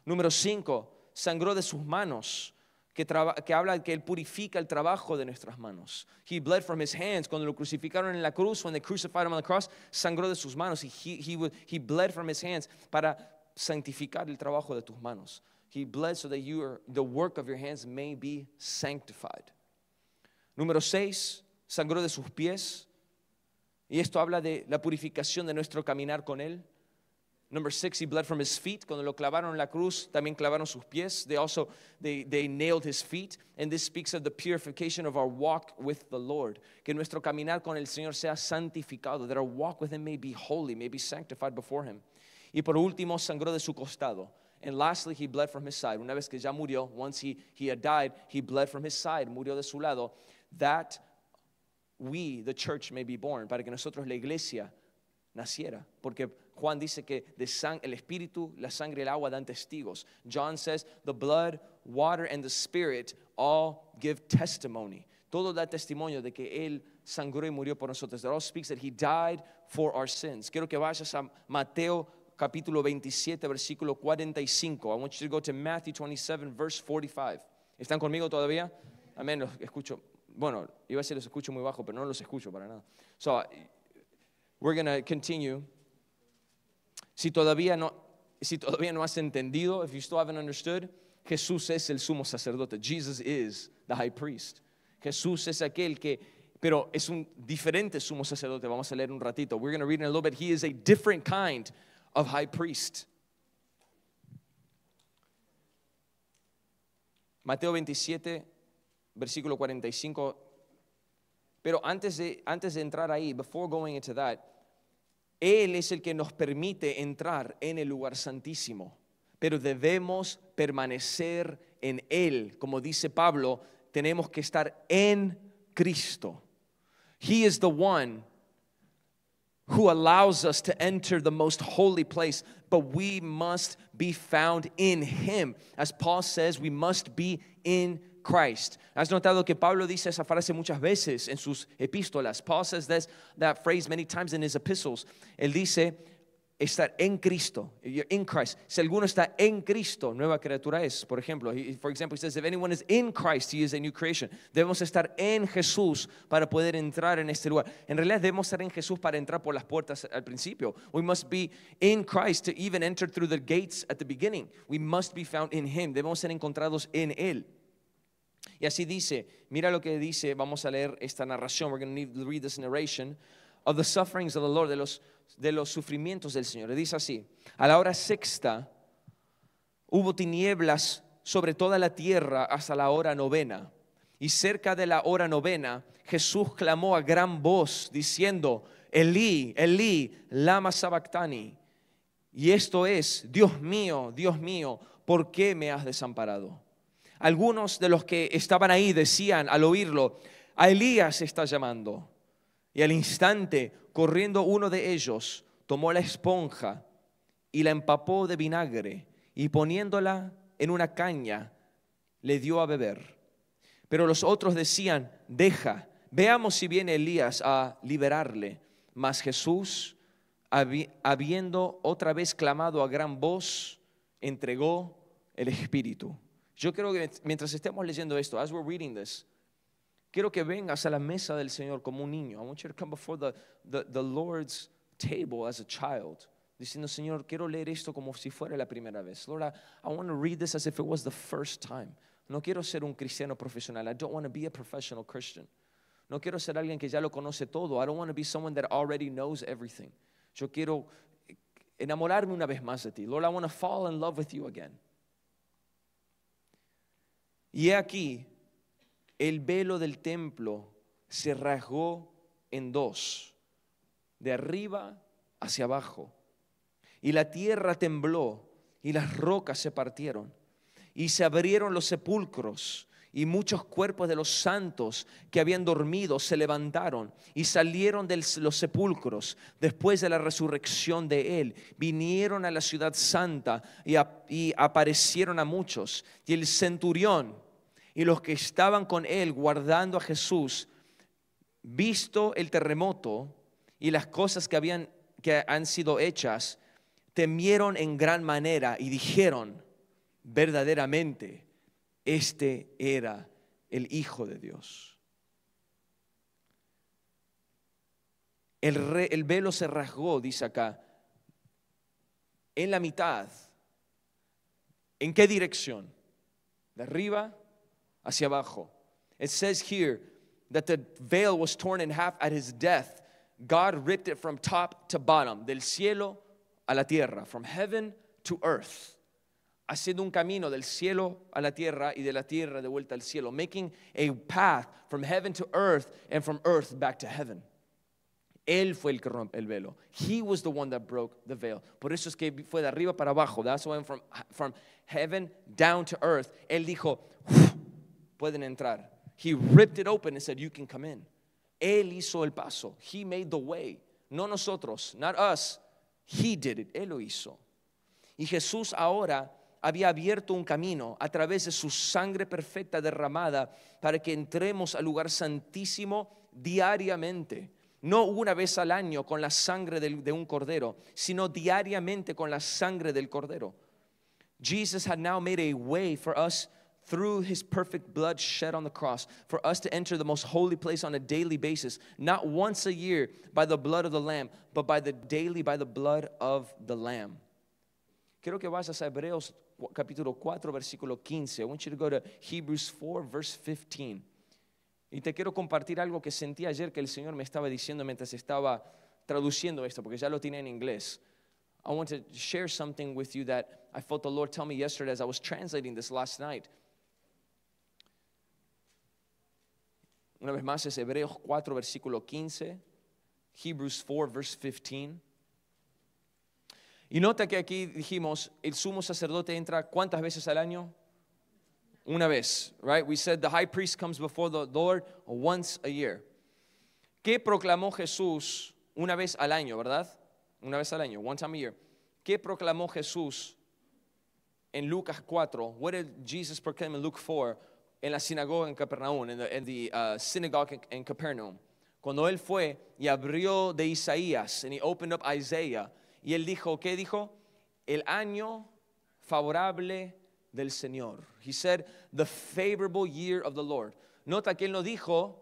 Número 5, sangró de sus manos, que habla de que Él purifica el trabajo de nuestras manos. He bled from His hands. Cuando lo crucificaron en la cruz, when they crucified Him on the cross, sangró de sus manos. He bled from His hands para santificar el trabajo de tus manos. He bled so that the work of your hands may be sanctified. Número 6, sangró de sus pies. Y esto habla de la purificación de nuestro caminar con Él. Number 6, He bled from His feet. Cuando lo clavaron en la cruz, también clavaron sus pies. They nailed His feet. And this speaks of the purification of our walk with the Lord. Que nuestro caminar con el Señor sea santificado. That our walk with Him may be holy, may be sanctified before Him. Y por último, sangró de su costado. And lastly, He bled from His side. Una vez que ya murió, once he had died, He bled from His side, murió de su lado, that we, the church, may be born, para que nosotros, la iglesia, naciera. Porque Juan dice que el Espíritu, la sangre y el agua dan testigos. John says, the blood, water, and the Spirit all give testimony. Todo da testimonio de que Él sangró y murió por nosotros. It all speaks that He died for our sins. Quiero que vayas a Mateo capítulo 27, versículo 45. I want you to go to Matthew 27, verse 45. ¿Están conmigo todavía? Amén, los escucho. Bueno, iba a decir los escucho muy bajo, pero no los escucho para nada. So, we're going to continue. Si todavía no has entendido, if you still haven't understood, Jesús es el sumo sacerdote. Jesus is the high priest. Jesús es aquel que, pero es un diferente sumo sacerdote. Vamos a leer un ratito. We're going to read in a little bit. He is a different kind of high priest. Mateo 27, versículo 45. Pero antes de entrar ahí, before going into that, Él es el que nos permite entrar en el lugar santísimo. Pero debemos permanecer en Él. Como dice Pablo, tenemos que estar en Cristo. He is the one who allows us to enter the most holy place, but we must be found in Him. As Paul says, we must be in Christ. Has notado que Pablo dice esa frase muchas veces en sus epístolas. Paul says that phrase many times in his epistles. Él dice estar en Cristo, you're in Christ. Si alguno está en Cristo, nueva criatura es. Por ejemplo, he says, if anyone is in Christ, he is a new creation. Debemos estar en Jesús para poder entrar en este lugar. En realidad debemos estar en Jesús para entrar por las puertas al principio. We must be in Christ to even enter through the gates at the beginning. We must be found in Him. Debemos ser encontrados en Él. Y así dice, mira lo que dice, vamos a leer esta narración. We're going to read this narration of the sufferings of the Lord, de los sufrimientos del Señor. Dice así: a la hora sexta hubo tinieblas sobre toda la tierra hasta la hora novena. Y cerca de la hora novena, Jesús clamó a gran voz diciendo: Elí, Elí, lama sabactani. Y esto es: Dios mío, ¿por qué me has desamparado? Algunos de los que estaban ahí decían al oírlo: a Elías está llamando. Y al instante, corriendo uno de ellos, tomó la esponja y la empapó de vinagre y poniéndola en una caña, le dio a beber. Pero los otros decían: deja, veamos si viene Elías a liberarle. Mas Jesús, habiendo otra vez clamado a gran voz, entregó el Espíritu. Yo creo que mientras estemos leyendo esto, as we're reading this, quiero que vengas a la mesa del Señor como un niño. I want you to come before the Lord's table as a child, diciendo: Señor, quiero leer esto como si fuera la primera vez. Lord, I want to read this as if it was the first time. No quiero ser un cristiano profesional. I don't want to be a professional Christian. No quiero ser alguien que ya lo conoce todo. I don't want to be someone that already knows everything. Yo quiero enamorarme una vez más de ti. Lord, I want to fall in love with you again. Y he aquí, el velo del templo se rasgó en dos, de arriba hacia abajo. Y la tierra tembló y las rocas se partieron. Y se abrieron los sepulcros y muchos cuerpos de los santos que habían dormido se levantaron y salieron de los sepulcros después de la resurrección de Él. Vinieron a la ciudad santa y aparecieron a muchos. Y el centurión y los que estaban con él guardando a Jesús, visto el terremoto y las cosas que han sido hechas, temieron en gran manera y dijeron: verdaderamente, este era el Hijo de Dios. El velo se rasgó, dice acá, en la mitad. ¿En qué dirección? ¿De arriba hacia abajo? It says here that the veil was torn in half at his death. God ripped it from top to bottom, del cielo a la tierra, from heaven to earth, haciendo un camino del cielo a la tierra y de la tierra de vuelta al cielo, making a path from heaven to earth and from earth back to heaven. Él fue el que rompe el velo. He was the one that broke the veil. Por eso es que fue de arriba para abajo. That's why from heaven down to earth. Él dijo: pueden entrar. He ripped it open and said, you can come in. Él hizo el paso. He made the way. No nosotros, not us. He did it. Él lo hizo. Y Jesús ahora había abierto un camino a través de su sangre perfecta derramada para que entremos al lugar santísimo diariamente. No una vez al año con la sangre de un cordero, sino diariamente con la sangre del cordero. Jesus had now made a way for us through his perfect blood shed on the cross, for us to enter the most holy place on a daily basis, not once a year by the blood of the Lamb, but by the blood of the Lamb. Quiero que vayas a Hebreos capítulo 4, versículo 15. I want you to go to Hebrews 4, verse 15. Y te quiero compartir algo que sentí ayer que el Señor me estaba diciendo mientras estaba traduciendo esto, porque ya lo tiene en inglés. I want to share something with you that I felt the Lord tell me yesterday as I was translating this last night. Una vez más es Hebreos 4, versículo 15. Hebrews 4, verse 15. Y nota que aquí dijimos, el sumo sacerdote entra ¿cuántas veces al año? Una vez, right? We said the high priest comes before the Lord once a year. ¿Qué proclamó Jesús una vez al año, verdad? Una vez al año, one time a year. ¿Qué proclamó Jesús en Lucas 4? What did Jesus proclaim in Luke 4? en la sinagoga en Capernaum, in the synagogue in Capernaum. Cuando él fue y abrió de Isaías, and he opened up Isaiah, y él dijo, ¿qué dijo? El año favorable del Señor. He said, the favorable year of the Lord. Nota que él no dijo,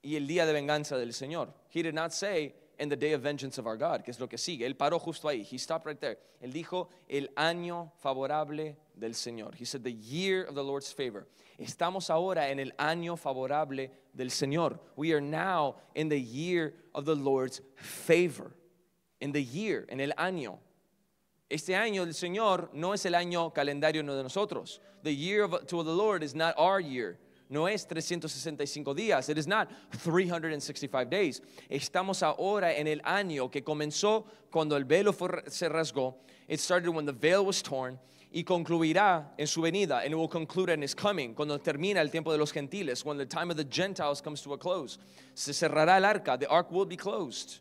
y el día de venganza del Señor. He did not say, in the day of vengeance of our God, que es lo que sigue. Él paró justo ahí. He stopped right there. Él dijo, el año favorable del Señor. He said, the year of the Lord's favor. Estamos ahora en el año favorable del Señor. We are now in the year of the Lord's favor. In the year, en el año. Este año del Señor no es el año calendario de nosotros. The year to the Lord is not our year. No es 365 días. It is not 365 days. Estamos ahora en el año que comenzó cuando el velo se rasgó. It started when the veil was torn. Y concluirá en su venida. And it will conclude in his coming. Cuando termina el tiempo de los gentiles. When the time of the Gentiles comes to a close. Se cerrará el arca. The ark will be closed.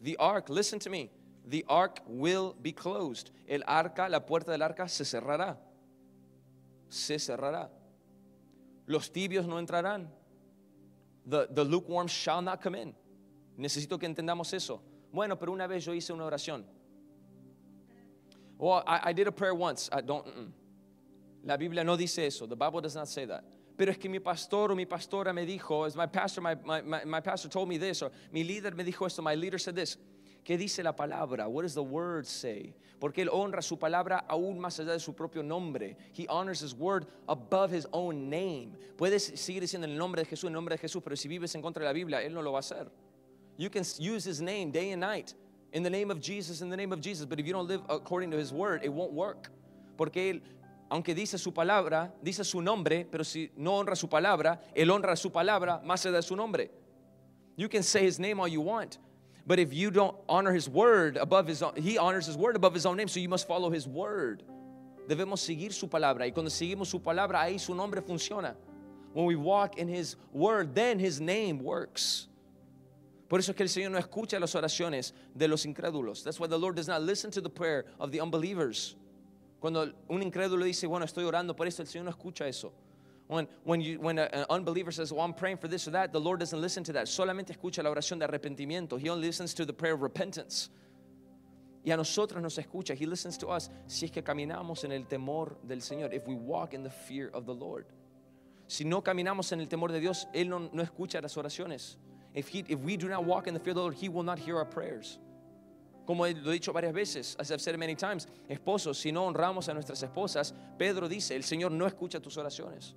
The ark, listen to me. The ark will be closed. El arca, la puerta del arca se cerrará. Se cerrará. Los tibios no entrarán. The lukewarm shall not come in. Necesito que entendamos eso. Bueno, pero una vez yo hice una oración. Well, I did a prayer once. La Biblia no dice eso. The Bible does not say that. Pero es que mi pastor o mi pastora me dijo, my pastor told me this, or mi líder me dijo esto, my leader said this. ¿Qué dice la palabra? What does the word say? Porque él honra su palabra aún más allá de su propio nombre. He honors his word above his own name. Puedes seguir diciendo el nombre de Jesús, pero si vives en contra de la Biblia, él no lo va a hacer. You can use his name day and night. In the name of Jesus, in the name of Jesus. But if you don't live according to his word, it won't work. Porque él, aunque dice su palabra, dice su nombre, pero si no honra su palabra, él honra su palabra más allá de su nombre. You can say his name all you want. But if you don't honor his word above his own, he honors his word above his own name, so you must follow his word. Debemos seguir su palabra, y cuando seguimos su palabra, ahí su nombre funciona. When we walk in his word, then his name works. Por eso es que el Señor no escucha las oraciones de los incrédulos. That's why the Lord does not listen to the prayer of the unbelievers. Cuando un incrédulo dice, bueno, estoy orando por esto, el Señor no escucha eso. When an unbeliever says, well, I'm praying for this or that, the Lord doesn't listen to that. Solamente escucha la oración de arrepentimiento. He only listens to the prayer of repentance. Y a nosotros nos escucha. He listens to us si es que caminamos en el temor del Señor. If we walk in the fear of the Lord. Si no caminamos en el temor de Dios, Él no escucha las oraciones. If we do not walk in the fear of the Lord, He will not hear our prayers. Como lo he dicho varias veces, as I've said many times, esposos, si no honramos a nuestras esposas, Pedro dice, el Señor no escucha tus oraciones.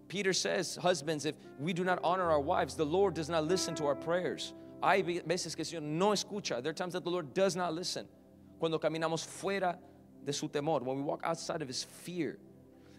Peter says, husbands, if we do not honor our wives, the Lord does not listen to our prayers. Hay veces que el Señor no escucha. There are times that the Lord does not listen. Cuando caminamos fuera de su temor, when we walk outside of his fear.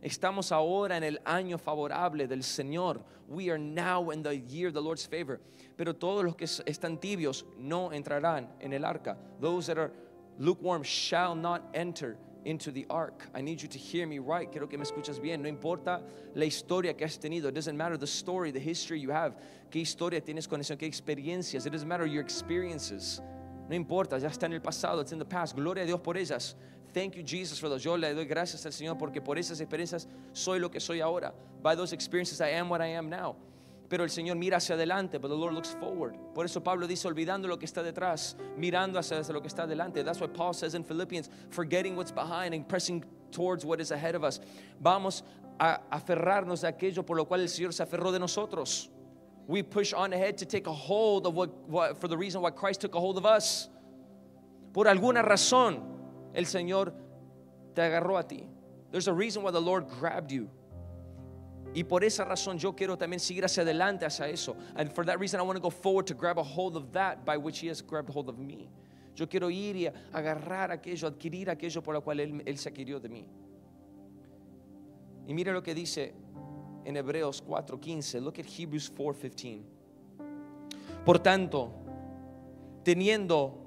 Estamos ahora en el año favorable del Señor. We are now in the year of the Lord's favor. Pero todos los que están tibios no entrarán en el arca. Those that are lukewarm shall not enter into the ark. I need you to hear me right. Quiero que me escuchas bien. No importa la historia que has tenido. It doesn't matter the story, the history you have. ¿Qué historia tienes con eso? ¿Qué experiencias? It doesn't matter your experiences. No importa, ya está en el pasado. It's in the past. Gloria a Dios por ellas. Thank you, Jesus, for those. Yo le doy gracias al Señor porque por esas experiencias soy lo que soy ahora. By those experiences I am what I am now. Pero el Señor mira hacia adelante, but the Lord looks forward. Por eso Pablo dice, olvidando lo que está detrás, mirando hacia lo que está adelante. That's what Paul says in Philippians, forgetting what's behind and pressing towards what is ahead of us. Vamos a aferrarnos de aquello por lo cual el Señor se aferró de nosotros. We push on ahead to take a hold of what for the reason why Christ took a hold of us. Por alguna razón, el Señor te agarró a ti. There's a reason why the Lord grabbed you. Y por esa razón yo quiero también seguir hacia adelante hacia eso. And for that reason I want to go forward to grab a hold of that by which He has grabbed hold of me. Yo quiero ir y agarrar aquello, adquirir aquello por lo cual Él se adquirió de mí. Y mira lo que dice en Hebreos 4:15. Look at Hebrews 4:15. Por tanto, teniendo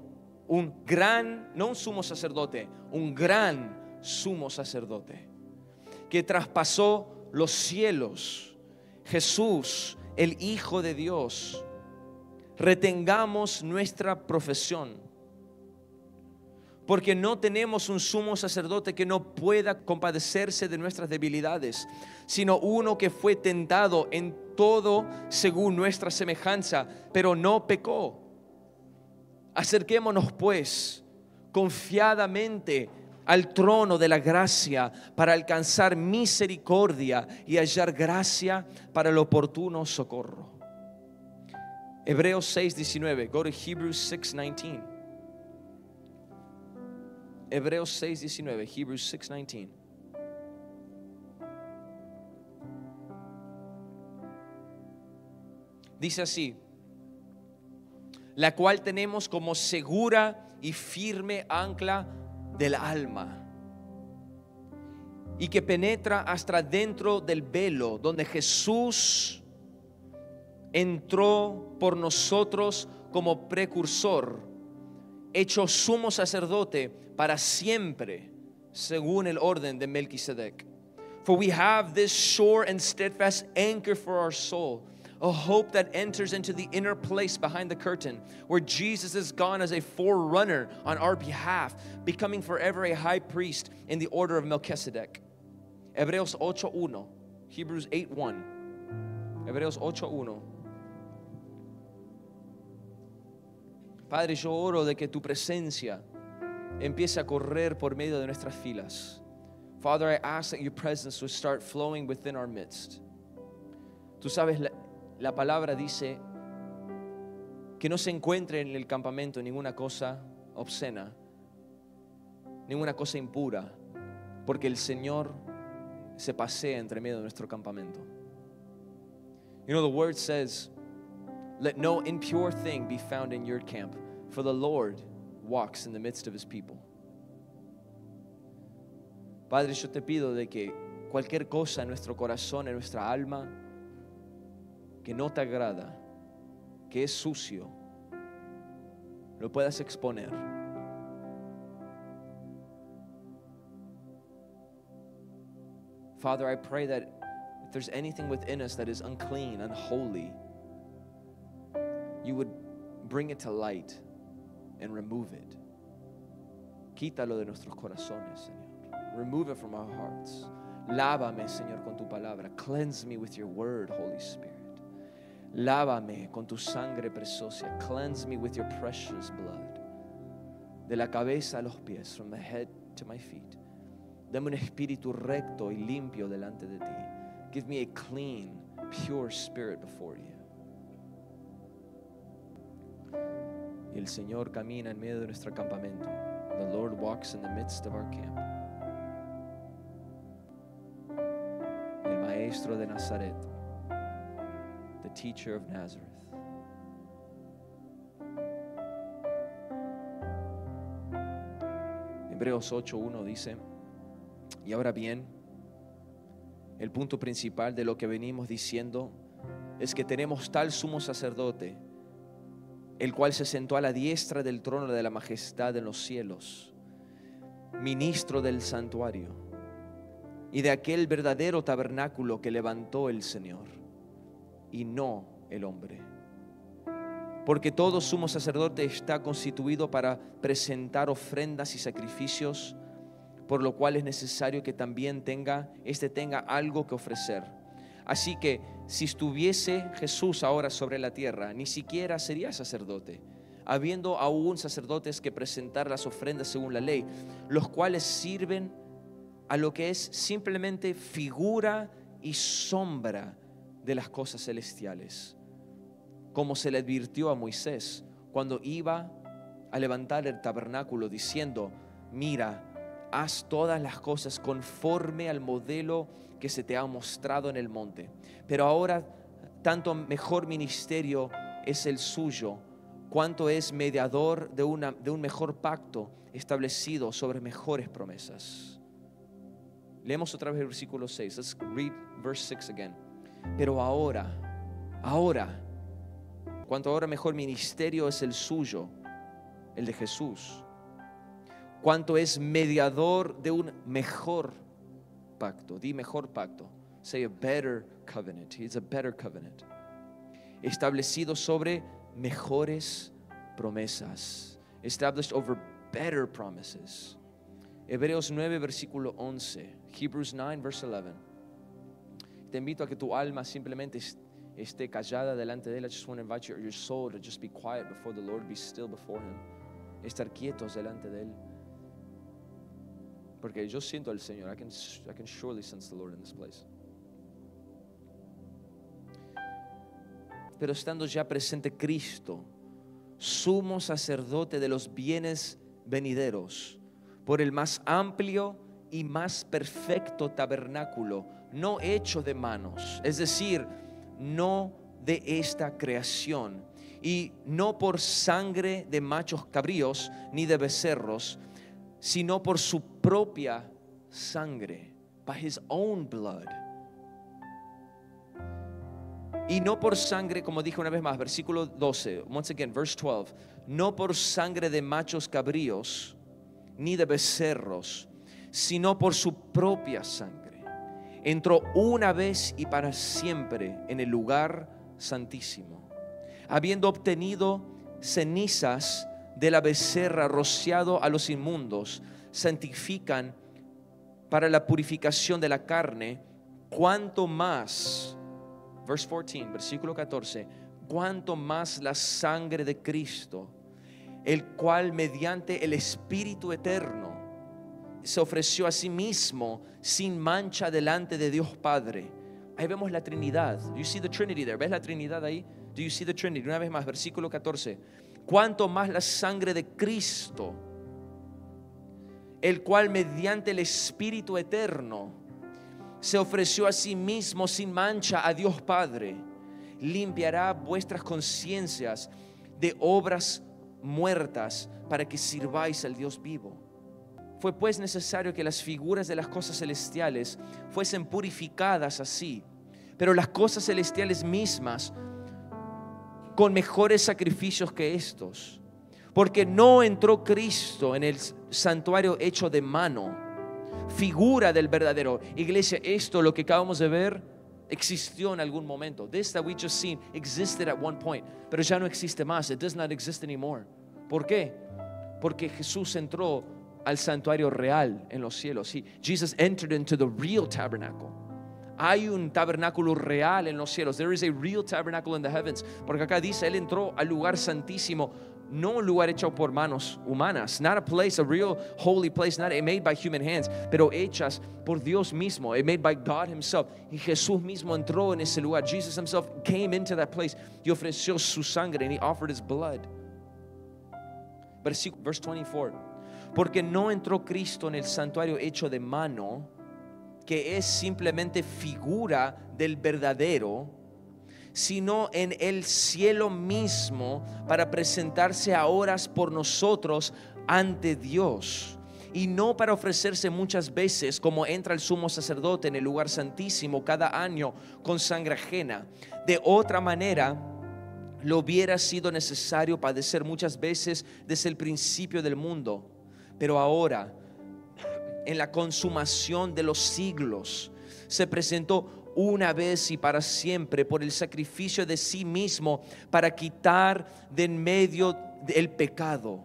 un gran, no un sumo sacerdote, un gran sumo sacerdote que traspasó los cielos, Jesús, el Hijo de Dios, retengamos nuestra profesión, Porque no tenemos un sumo sacerdote que no pueda compadecerse de nuestras debilidades, sino uno que fue tentado en todo según nuestra semejanza, pero no pecó. Acerquémonos pues confiadamente al trono de la gracia para alcanzar misericordia y hallar gracia para el oportuno socorro. Hebreos 6:19. Go to Hebrews 6:19. Hebreos 6:19. Hebrews 6:19. Dice así: la cual tenemos como segura y firme ancla del alma, y que penetra hasta dentro del velo, donde Jesús entró por nosotros como precursor, hecho sumo sacerdote para siempre, según el orden de Melquisedec. For we have this sure and steadfast anchor for our soul, a hope that enters into the inner place behind the curtain, where Jesus is gone as a forerunner on our behalf, becoming forever a high priest in the order of Melchizedek. Hebreos 8:1. Hebrews 8:1. Hebreos 8:1. Padre, yo oro de que tu presencia empiece a correr por medio de nuestras filas. Father, I ask that your presence would start flowing within our midst. Tú sabes, la palabra dice que no se encuentre en el campamento ninguna cosa obscena, ninguna cosa impura, porque el Señor se pasea entre medio de nuestro campamento. You know, the word says, let no impure thing be found in your camp, for the Lord walks in the midst of his people. Padre, yo te pido de que cualquier cosa en nuestro corazón, en nuestra alma, que no te agrada, que es sucio, lo puedas exponer. Father, I pray that if there's anything within us that is unclean, unholy, you would bring it to light and remove it. Quítalo de nuestros corazones, Señor. Remove it from our hearts. Lávame, Señor, con tu palabra. Cleanse me with your word, Holy Spirit. Lávame con tu sangre preciosa. Cleanse me with your precious blood. De la cabeza a los pies, from the head to my feet. Dame un espíritu recto y limpio delante de ti. Give me a clean, pure spirit before you. Y el Señor camina en medio de nuestro campamento. The Lord walks in the midst of our camp. El maestro de Nazaret, the teacher of Nazareth. Hebreos 8:1 dice: y ahora bien, el punto principal de lo que venimos diciendo es que tenemos tal sumo sacerdote, el cual se sentó a la diestra del trono de la majestad en los cielos, ministro del santuario y de aquel verdadero tabernáculo que levantó el Señor y no el hombre. Porque todo sumo sacerdote está constituido para presentar ofrendas y sacrificios, por lo cual es necesario que también tenga algo que ofrecer. Así que si estuviese Jesús ahora sobre la tierra, ni siquiera sería sacerdote, habiendo aún sacerdotes que presentar las ofrendas según la ley, los cuales sirven a lo que es simplemente figura y sombra de las cosas celestiales, como se le advirtió a Moisés cuando iba a levantar el tabernáculo, diciendo: mira, haz todas las cosas conforme al modelo que se te ha mostrado en el monte. Pero ahora tanto mejor ministerio es el suyo, cuanto es mediador de un mejor pacto establecido sobre mejores promesas. Leemos otra vez el versículo 6. Let's read verse 6 again. Pero ahora, cuanto ahora mejor ministerio es el suyo, el de Jesús, cuanto es mediador de un mejor pacto. Di mejor pacto. Say a better covenant. It's a better covenant. Establecido sobre mejores promesas. Established over better promises. Hebreos 9, versículo 11. Hebrews 9, verse 11. Te invito a que tu alma simplemente esté callada delante de Él. I just want to invite your soul to just be quiet before the Lord, be still before Him. Estar quietos delante de Él. Porque yo siento al Señor. I can surely sense the Lord in this place. Pero estando ya presente Cristo, sumo sacerdote de los bienes venideros, por el más amplio y más perfecto tabernáculo, no hecho de manos, es decir, no de esta creación, y no por sangre de machos cabríos ni de becerros, sino por su propia sangre, by His own blood. Y no por sangre, como dije una vez más, versículo 12, once again, verse 12, no por sangre de machos cabríos ni de becerros, sino por su propia sangre. Entró una vez y para siempre en el lugar santísimo, habiendo obtenido cenizas de la becerra rociado a los inmundos, santifican para la purificación de la carne, cuanto más, verse 14, versículo 14, cuanto más la sangre de Cristo, el cual mediante el Espíritu eterno se ofreció a sí mismo sin mancha delante de Dios Padre. Ahí vemos la Trinidad. Do you see the Trinity there? ¿Ves la Trinidad ahí? Do you see the Trinity? Una vez más, versículo 14. Cuanto más la sangre de Cristo, el cual mediante el Espíritu eterno se ofreció a sí mismo sin mancha a Dios Padre, limpiará vuestras conciencias de obras muertas para que sirváis al Dios vivo. Fue pues necesario que las figuras de las cosas celestiales fuesen purificadas así, pero las cosas celestiales mismas con mejores sacrificios que estos, porque no entró Cristo en el santuario hecho de mano, figura del verdadero. Iglesia, esto lo que acabamos de ver existió en algún momento. This that we just seen existed at one point, pero ya no existe más. It does not exist anymore. ¿Por qué? Porque Jesús entró al santuario real en los cielos. Jesus entered into the real tabernacle. Hay un tabernáculo real en los cielos. There is a real tabernacle in the heavens. Porque acá dice, Él entró al lugar santísimo, no un lugar hecho por manos humanas. Not a place, a real holy place, not made by human hands, pero hechas por Dios mismo, made by God Himself. Y Jesús mismo entró en ese lugar. Jesus Himself came into that place y ofreció su sangre, and He offered His blood. Verse 24. Porque no entró Cristo en el santuario hecho de mano, que es simplemente figura del verdadero, sino en el cielo mismo, para presentarse a horas por nosotros ante Dios, y no para ofrecerse muchas veces como entra el sumo sacerdote en el lugar santísimo cada año con sangre ajena. De otra manera le hubiera sido necesario padecer muchas veces desde el principio del mundo. Pero ahora, en la consumación de los siglos, se presentó una vez y para siempre por el sacrificio de sí mismo para quitar de en medio el pecado,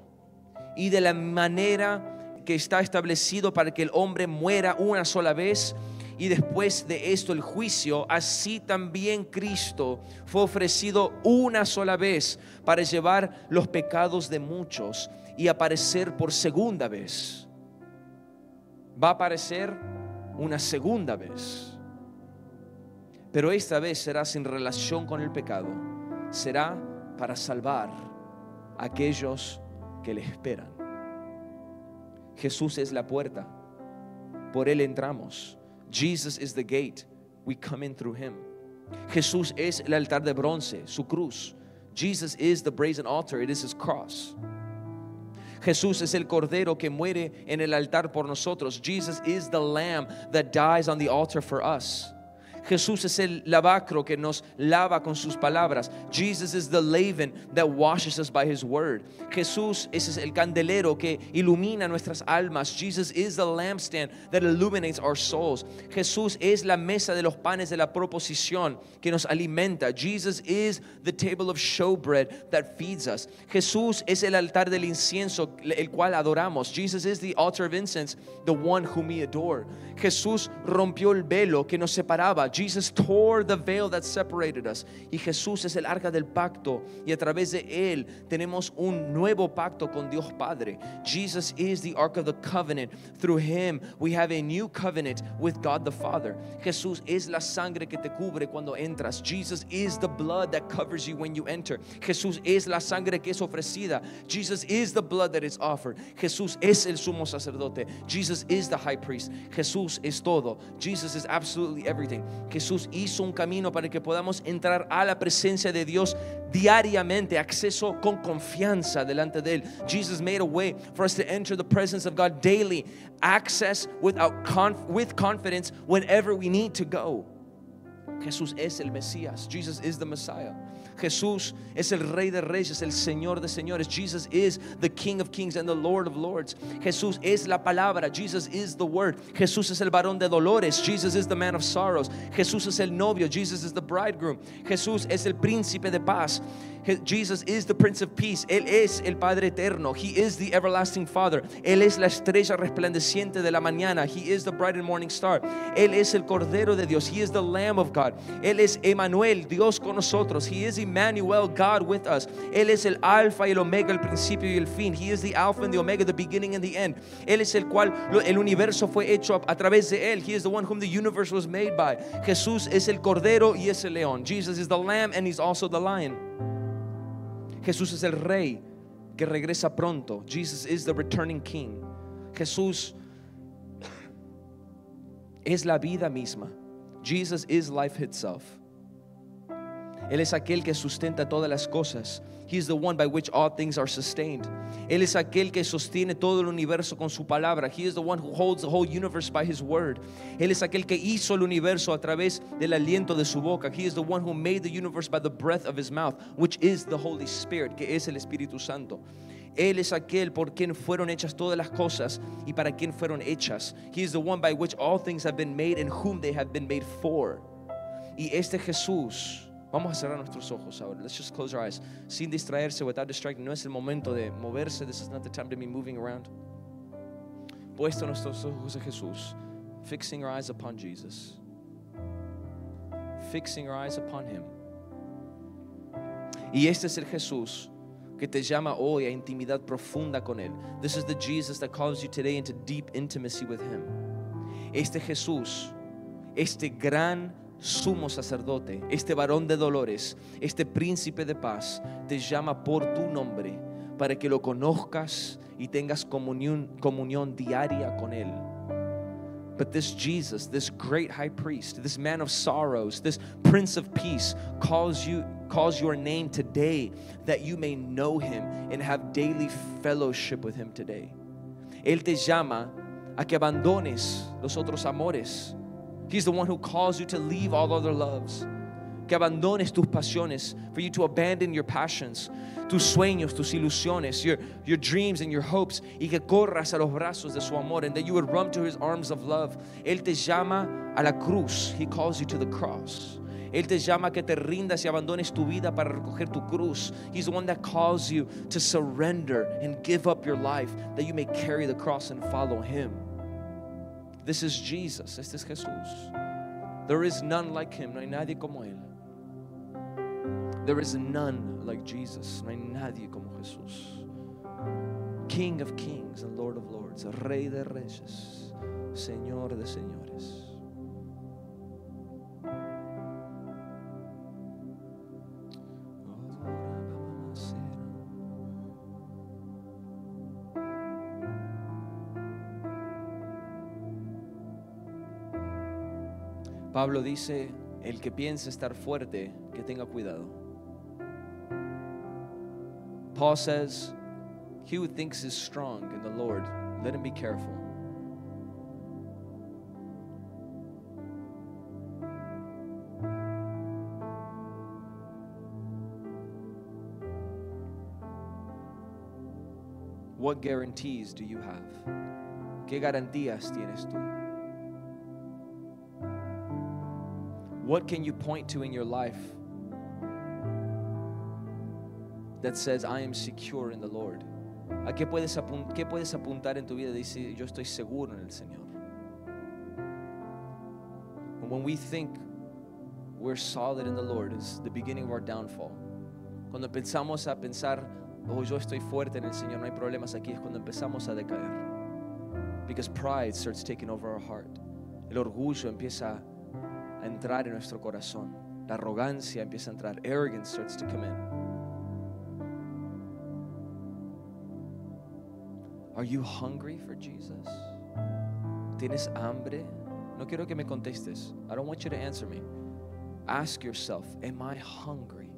y de la manera que está establecido para que el hombre muera una sola vez y después de esto el juicio, así también Cristo fue ofrecido una sola vez para llevar los pecados de muchos y aparecer por segunda vez. Va a aparecer una segunda vez, pero esta vez será sin relación con el pecado. Será para salvar a aquellos que le esperan. Jesús es la puerta, por Él entramos. Jesus is the gate, we come in through Him. Jesús es el altar de bronce, su cruz. Jesus is the brazen altar, it is His cross. Jesús es el cordero que muere en el altar por nosotros. Jesus is the lamb that dies on the altar for us. Jesús es el lavacro que nos lava con sus palabras. Jesus is the leaven that washes us by his word. Jesús es el candelero que ilumina nuestras almas. Jesus is the lampstand that illuminates our souls. Jesús es la mesa de los panes de la proposición que nos alimenta. Jesus is the table of showbread that feeds us. Jesús es el altar del incienso el cual adoramos. Jesus is the altar of incense, the one whom we adore. Jesús rompió el velo que nos separaba. Jesus tore the veil that separated us. Y Jesús es el arca del pacto, y a través de él tenemos un nuevo pacto con Dios Padre. Jesus is the ark of the covenant. Through him we have a new covenant with God the Father. Jesús es la sangre que te cubre cuando entras. Jesus is the blood that covers you when you enter. Jesús es la sangre que es ofrecida. Jesus is the blood that is offered. Jesús es el sumo sacerdote. Jesus is the high priest. Jesús es todo. Jesus is absolutely everything. Jesús hizo un camino para que podamos entrar a la presencia de Dios diariamente, acceso con confianza delante de él. Jesus made a way for us to enter the presence of God daily, access with confidence whenever we need to go. Jesús es el Mesías. Jesus is the Messiah. Jesús es el Rey de Reyes, el Señor de Señores. Jesus is the King of Kings and the Lord of Lords. Jesús es la palabra. Jesus is the Word. Jesús es el varón de dolores. Jesus is the man of sorrows. Jesús es el novio. Jesus is the bridegroom. Jesús es el príncipe de paz. Jesus is the Prince of Peace. Él es el Padre eterno. He is the everlasting Father. Él es la estrella resplandeciente de la mañana. He is the bright and morning star. Él es el Cordero de Dios. He is the Lamb of God. Él es Emmanuel, Dios con nosotros. He is Emmanuel, God with us. Él es el Alfa y el Omega, el principio y el fin. He is the Alpha and the Omega, the beginning and the end. Él es el cual el universo fue hecho a través de él. He is the one whom the universe was made by. Jesús es el Cordero y es el León. Jesus is the Lamb and he's also the Lion. Jesús es el Rey que regresa pronto. Jesus is the returning King. Jesús es la vida misma. Jesus is life itself. Él es aquel que sustenta todas las cosas. He is the one by which all things are sustained. Él es aquel que sostiene todo el universo con su palabra. He is the one who holds the whole universe by his word. Él es aquel que hizo el universo a través del aliento de su boca. He is the one who made the universe by the breath of his mouth, which is the Holy Spirit, que es el Espíritu Santo. Él es aquel por quien fueron hechas todas las cosas y para quien fueron hechas. He is the one by which all things have been made and whom they have been made for. Y este Jesús, vamos a cerrar nuestros ojos ahora. Let's just close our eyes. Sin distraerse, without distracting. No es el momento de moverse. This is not the time to be moving around. Puesto nuestros ojos a Jesús. Fixing our eyes upon Jesus. Fixing our eyes upon him. Y este es el Jesús que te llama hoy a intimidad profunda con él. This is the Jesus that calls you today into deep intimacy with him. Este Jesús, este gran sumo sacerdote, este varón de dolores, este príncipe de paz, te llama por tu nombre para que lo conozcas y tengas comunión diaria con él. But this Jesus, this great high priest, this man of sorrows, this Prince of Peace calls your name today that you may know him and have daily fellowship with him today. Él te llama a que abandones los otros amores. He's the one who calls you to leave all other loves. Que abandones tus pasiones, for you to abandon your passions, tus sueños, tus ilusiones, your dreams and your hopes, y que corras a los brazos de su amor, and that you would run to his arms of love. Él te llama a la cruz. He calls you to the cross. Él te llama a que te rindas y abandones tu vida para recoger tu cruz. He's the one that calls you to surrender and give up your life, that you may carry the cross and follow him. This is Jesus. Este es Jesús. There is none like him. No hay nadie como él. There is none like Jesus. No hay nadie como Jesús. King of kings and Lord of lords. Rey de reyes. Señor de señores. Pablo dice, el que piense estar fuerte, que tenga cuidado. Paul says, he who thinks is strong in the Lord, let him be careful. What guarantees do you have? ¿Qué garantías tienes tú? What can you point to in your life that says, I am secure in the Lord? ¿A qué puedes apuntar en tu vida y decir, yo estoy seguro en el Señor? And when we think we're solid in the Lord, is the beginning of our downfall. Cuando empezamos a pensar, oh, yo estoy fuerte en el Señor, no hay problemas aquí, es cuando empezamos a decaer. Because pride starts taking over our heart. El orgullo empieza a entrar en nuestro corazón. La arrogancia empieza a entrar. Arrogance starts to come in. Are you hungry for Jesus? ¿Tienes hambre? No quiero que me contestes. I don't want you to answer me. Ask yourself, am I hungry?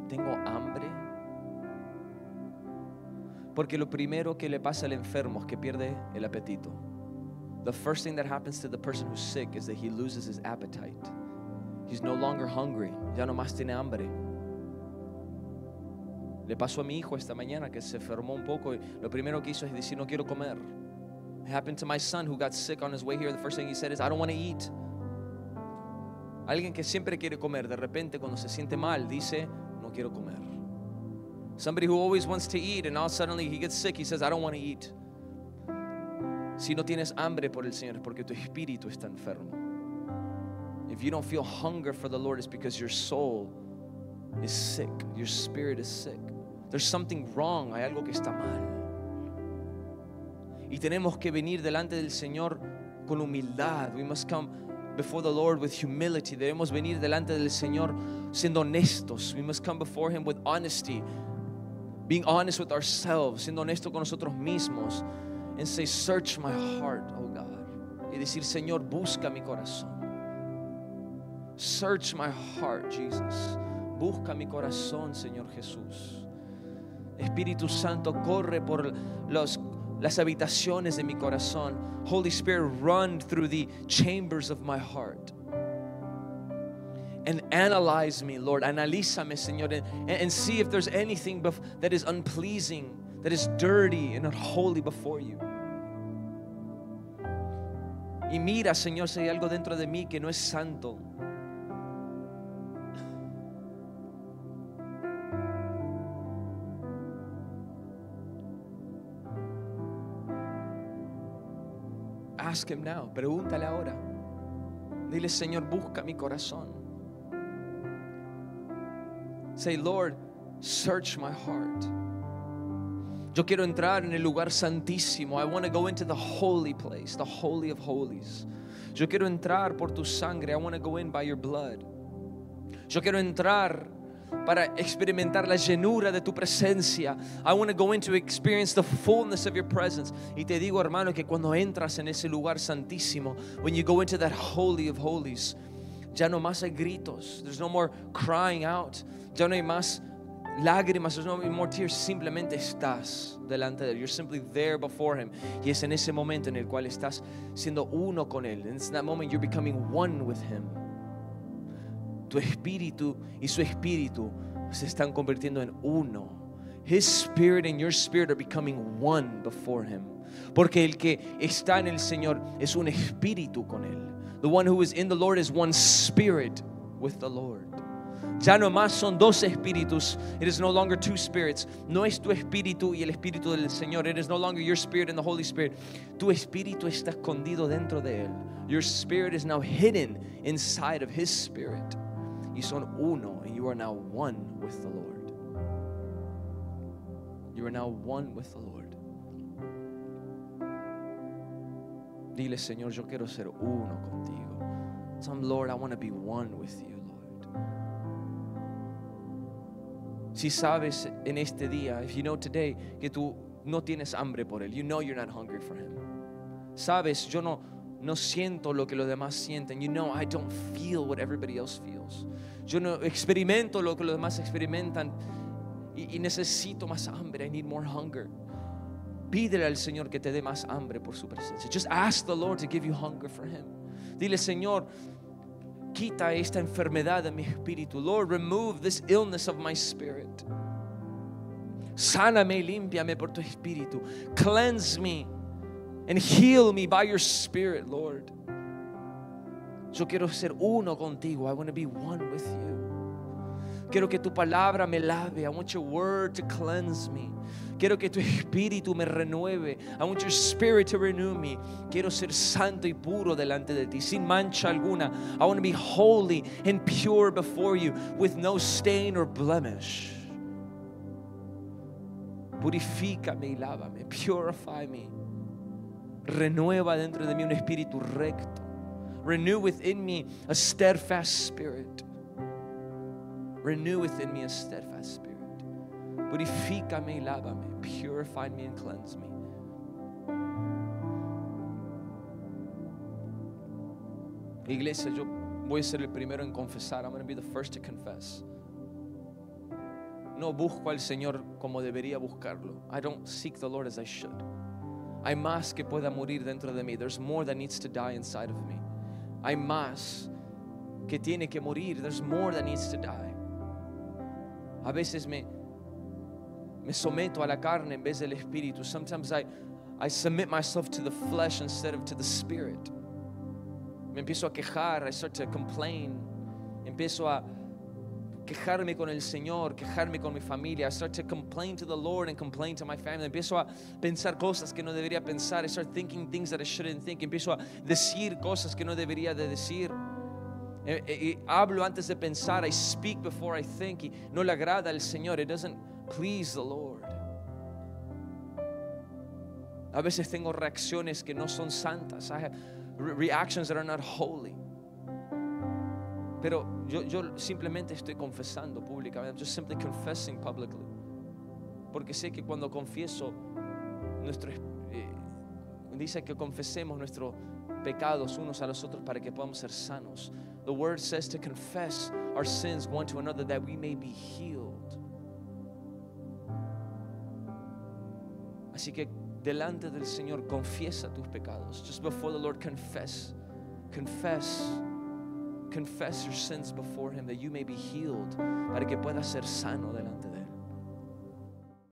¿Tengo hambre? Porque lo primero que le pasa al enfermo es que pierde el apetito. The first thing that happens to the person who's sick is that he loses his appetite. He's no longer hungry. Ya no más tiene hambre. Le pasó a mi hijo esta mañana que se enfermó un poco y lo primero que hizo es decir, no quiero comer. It happened to my son who got sick on his way here. The first thing he said is, I don't want to eat. Alguien que siempre quiere comer, de repente cuando se siente mal dice, no quiero comer. Somebody who always wants to eat and now suddenly he gets sick, he says, I don't want to eat. Si no tienes hambre por el Señor es porque tu espíritu está enfermo. If you don't feel hunger for the Lord, it's because your soul is sick. Your spirit is sick. There's something wrong. Hay algo que está mal. Y tenemos que venir delante del Señor con humildad. We must come before the Lord with humility. Debemos venir delante del Señor siendo honestos. We must come before Him with honesty. Being honest with ourselves. Siendo honesto con nosotros mismos. And say, search my heart, oh God. Y decir, Señor, busca mi corazón. Search my heart, Jesus. Busca mi corazón, Señor Jesús. Espíritu Santo, corre por las habitaciones de mi corazón. Holy Spirit, run through the chambers of my heart. And analyze me, Lord. Analízame, Señor. And see if there's anything that is unpleasing, that is dirty and unholy before you. Y mira, Señor, si hay algo dentro de mí que no es santo. Ask Him now. Pregúntale ahora. Dile, Señor, busca mi corazón. Say, Lord, search my heart. Yo quiero entrar en el lugar santísimo. I want to go into the holy place, the holy of holies. Yo quiero entrar por tu sangre. I want to go in by your blood. Yo quiero entrar para experimentar la llenura de tu presencia. I want to go in to experience the fullness of your presence. Y te digo, hermano, que cuando entras en ese lugar santísimo, when you go into that holy of holies, ya no más hay gritos. There's no more crying out. Ya no hay más lágrimas. There's no more tears. Simplemente estás delante de Él. You're simply there before Him. Y es en ese momento en el cual estás siendo uno con Él. And it's in that moment you're becoming one with Him. Tu espíritu y su espíritu se están convirtiendo en uno. His spirit and your spirit are becoming one before Him. Porque el que está en el Señor es un espíritu con Él. The one who is in the Lord is one spirit with the Lord. Ya no más son dos espíritus. It is no longer two spirits. No es tu espíritu y el espíritu del Señor. It is no longer your spirit and the Holy Spirit. Tu espíritu está escondido dentro de Él. Your spirit is now hidden inside of His spirit. Y son uno, and you are now one with the Lord. You are now one with the Lord. Dile, Señor, yo quiero ser uno contigo. Tell Him, Lord, I want to be one with you, Lord. Si sabes en este día, if you know today que tú no tienes hambre por Él, you know you're not hungry for Him. Sabes, yo no siento lo que los demás sienten. You know, I don't feel what everybody else feels. Yo no experimento lo que los demás experimentan y necesito más hambre. I need more hunger. Pídele al Señor que te dé más hambre por su presencia. Just ask the Lord to give you hunger for Him. Dile, Señor, quita esta enfermedad de mi espíritu. Lord, remove this illness of my spirit. Sáname y límpiame por tu espíritu. Cleanse me and heal me by your spirit, Lord. Yo quiero ser uno contigo. I want to be one with you. Quiero que tu palabra me lave. I want your word to cleanse me. Quiero que tu espíritu me renueve. I want your spirit to renew me. Quiero ser santo y puro delante de ti, sin mancha alguna. I want to be holy and pure before you, with no stain or blemish. Purifícame y lávame. Purify me. Renueva dentro de mí un espíritu recto. Renew within me a steadfast spirit. Renew within me a steadfast spirit. Purifícame y lávame. Purify me and cleanse me. Iglesia, yo voy a ser el primero en confesar. I'm going to be the first to confess. No busco al Señor como debería buscarlo. I don't seek the Lord as I should. Hay más que pueda morir dentro de mí. There's more that needs to die inside of me. Hay más que tiene que morir. There's more that needs to die. A veces me someto a la carne en vez del espíritu. Sometimes I submit myself to the flesh instead of to the spirit. Me empiezo a quejar. I start to complain. Empiezo a quejarme con el Señor, quejarme con mi familia. I start to complain to the Lord and complain to my family. Empiezo a pensar cosas que no debería pensar. I start thinking things that I shouldn't think. Empiezo a decir cosas que no debería de decir. Hablo antes de pensar. I speak before I think. Y no le agrada al Señor. It doesn't please the Lord. A veces tengo reacciones que no son santas. I have reactions that are not holy. Pero yo simplemente estoy confesando públicamente. I'm just simply confessing publicly. Porque sé que cuando confieso dice que confesemos nuestros pecados unos a los otros para que podamos ser sanos. The word says to confess our sins one to another that we may be healed. Así que delante del Señor confiesa tus pecados. Just before the Lord, confess your sins before Him, that you may be healed, para que puedas ser sano delante de Él.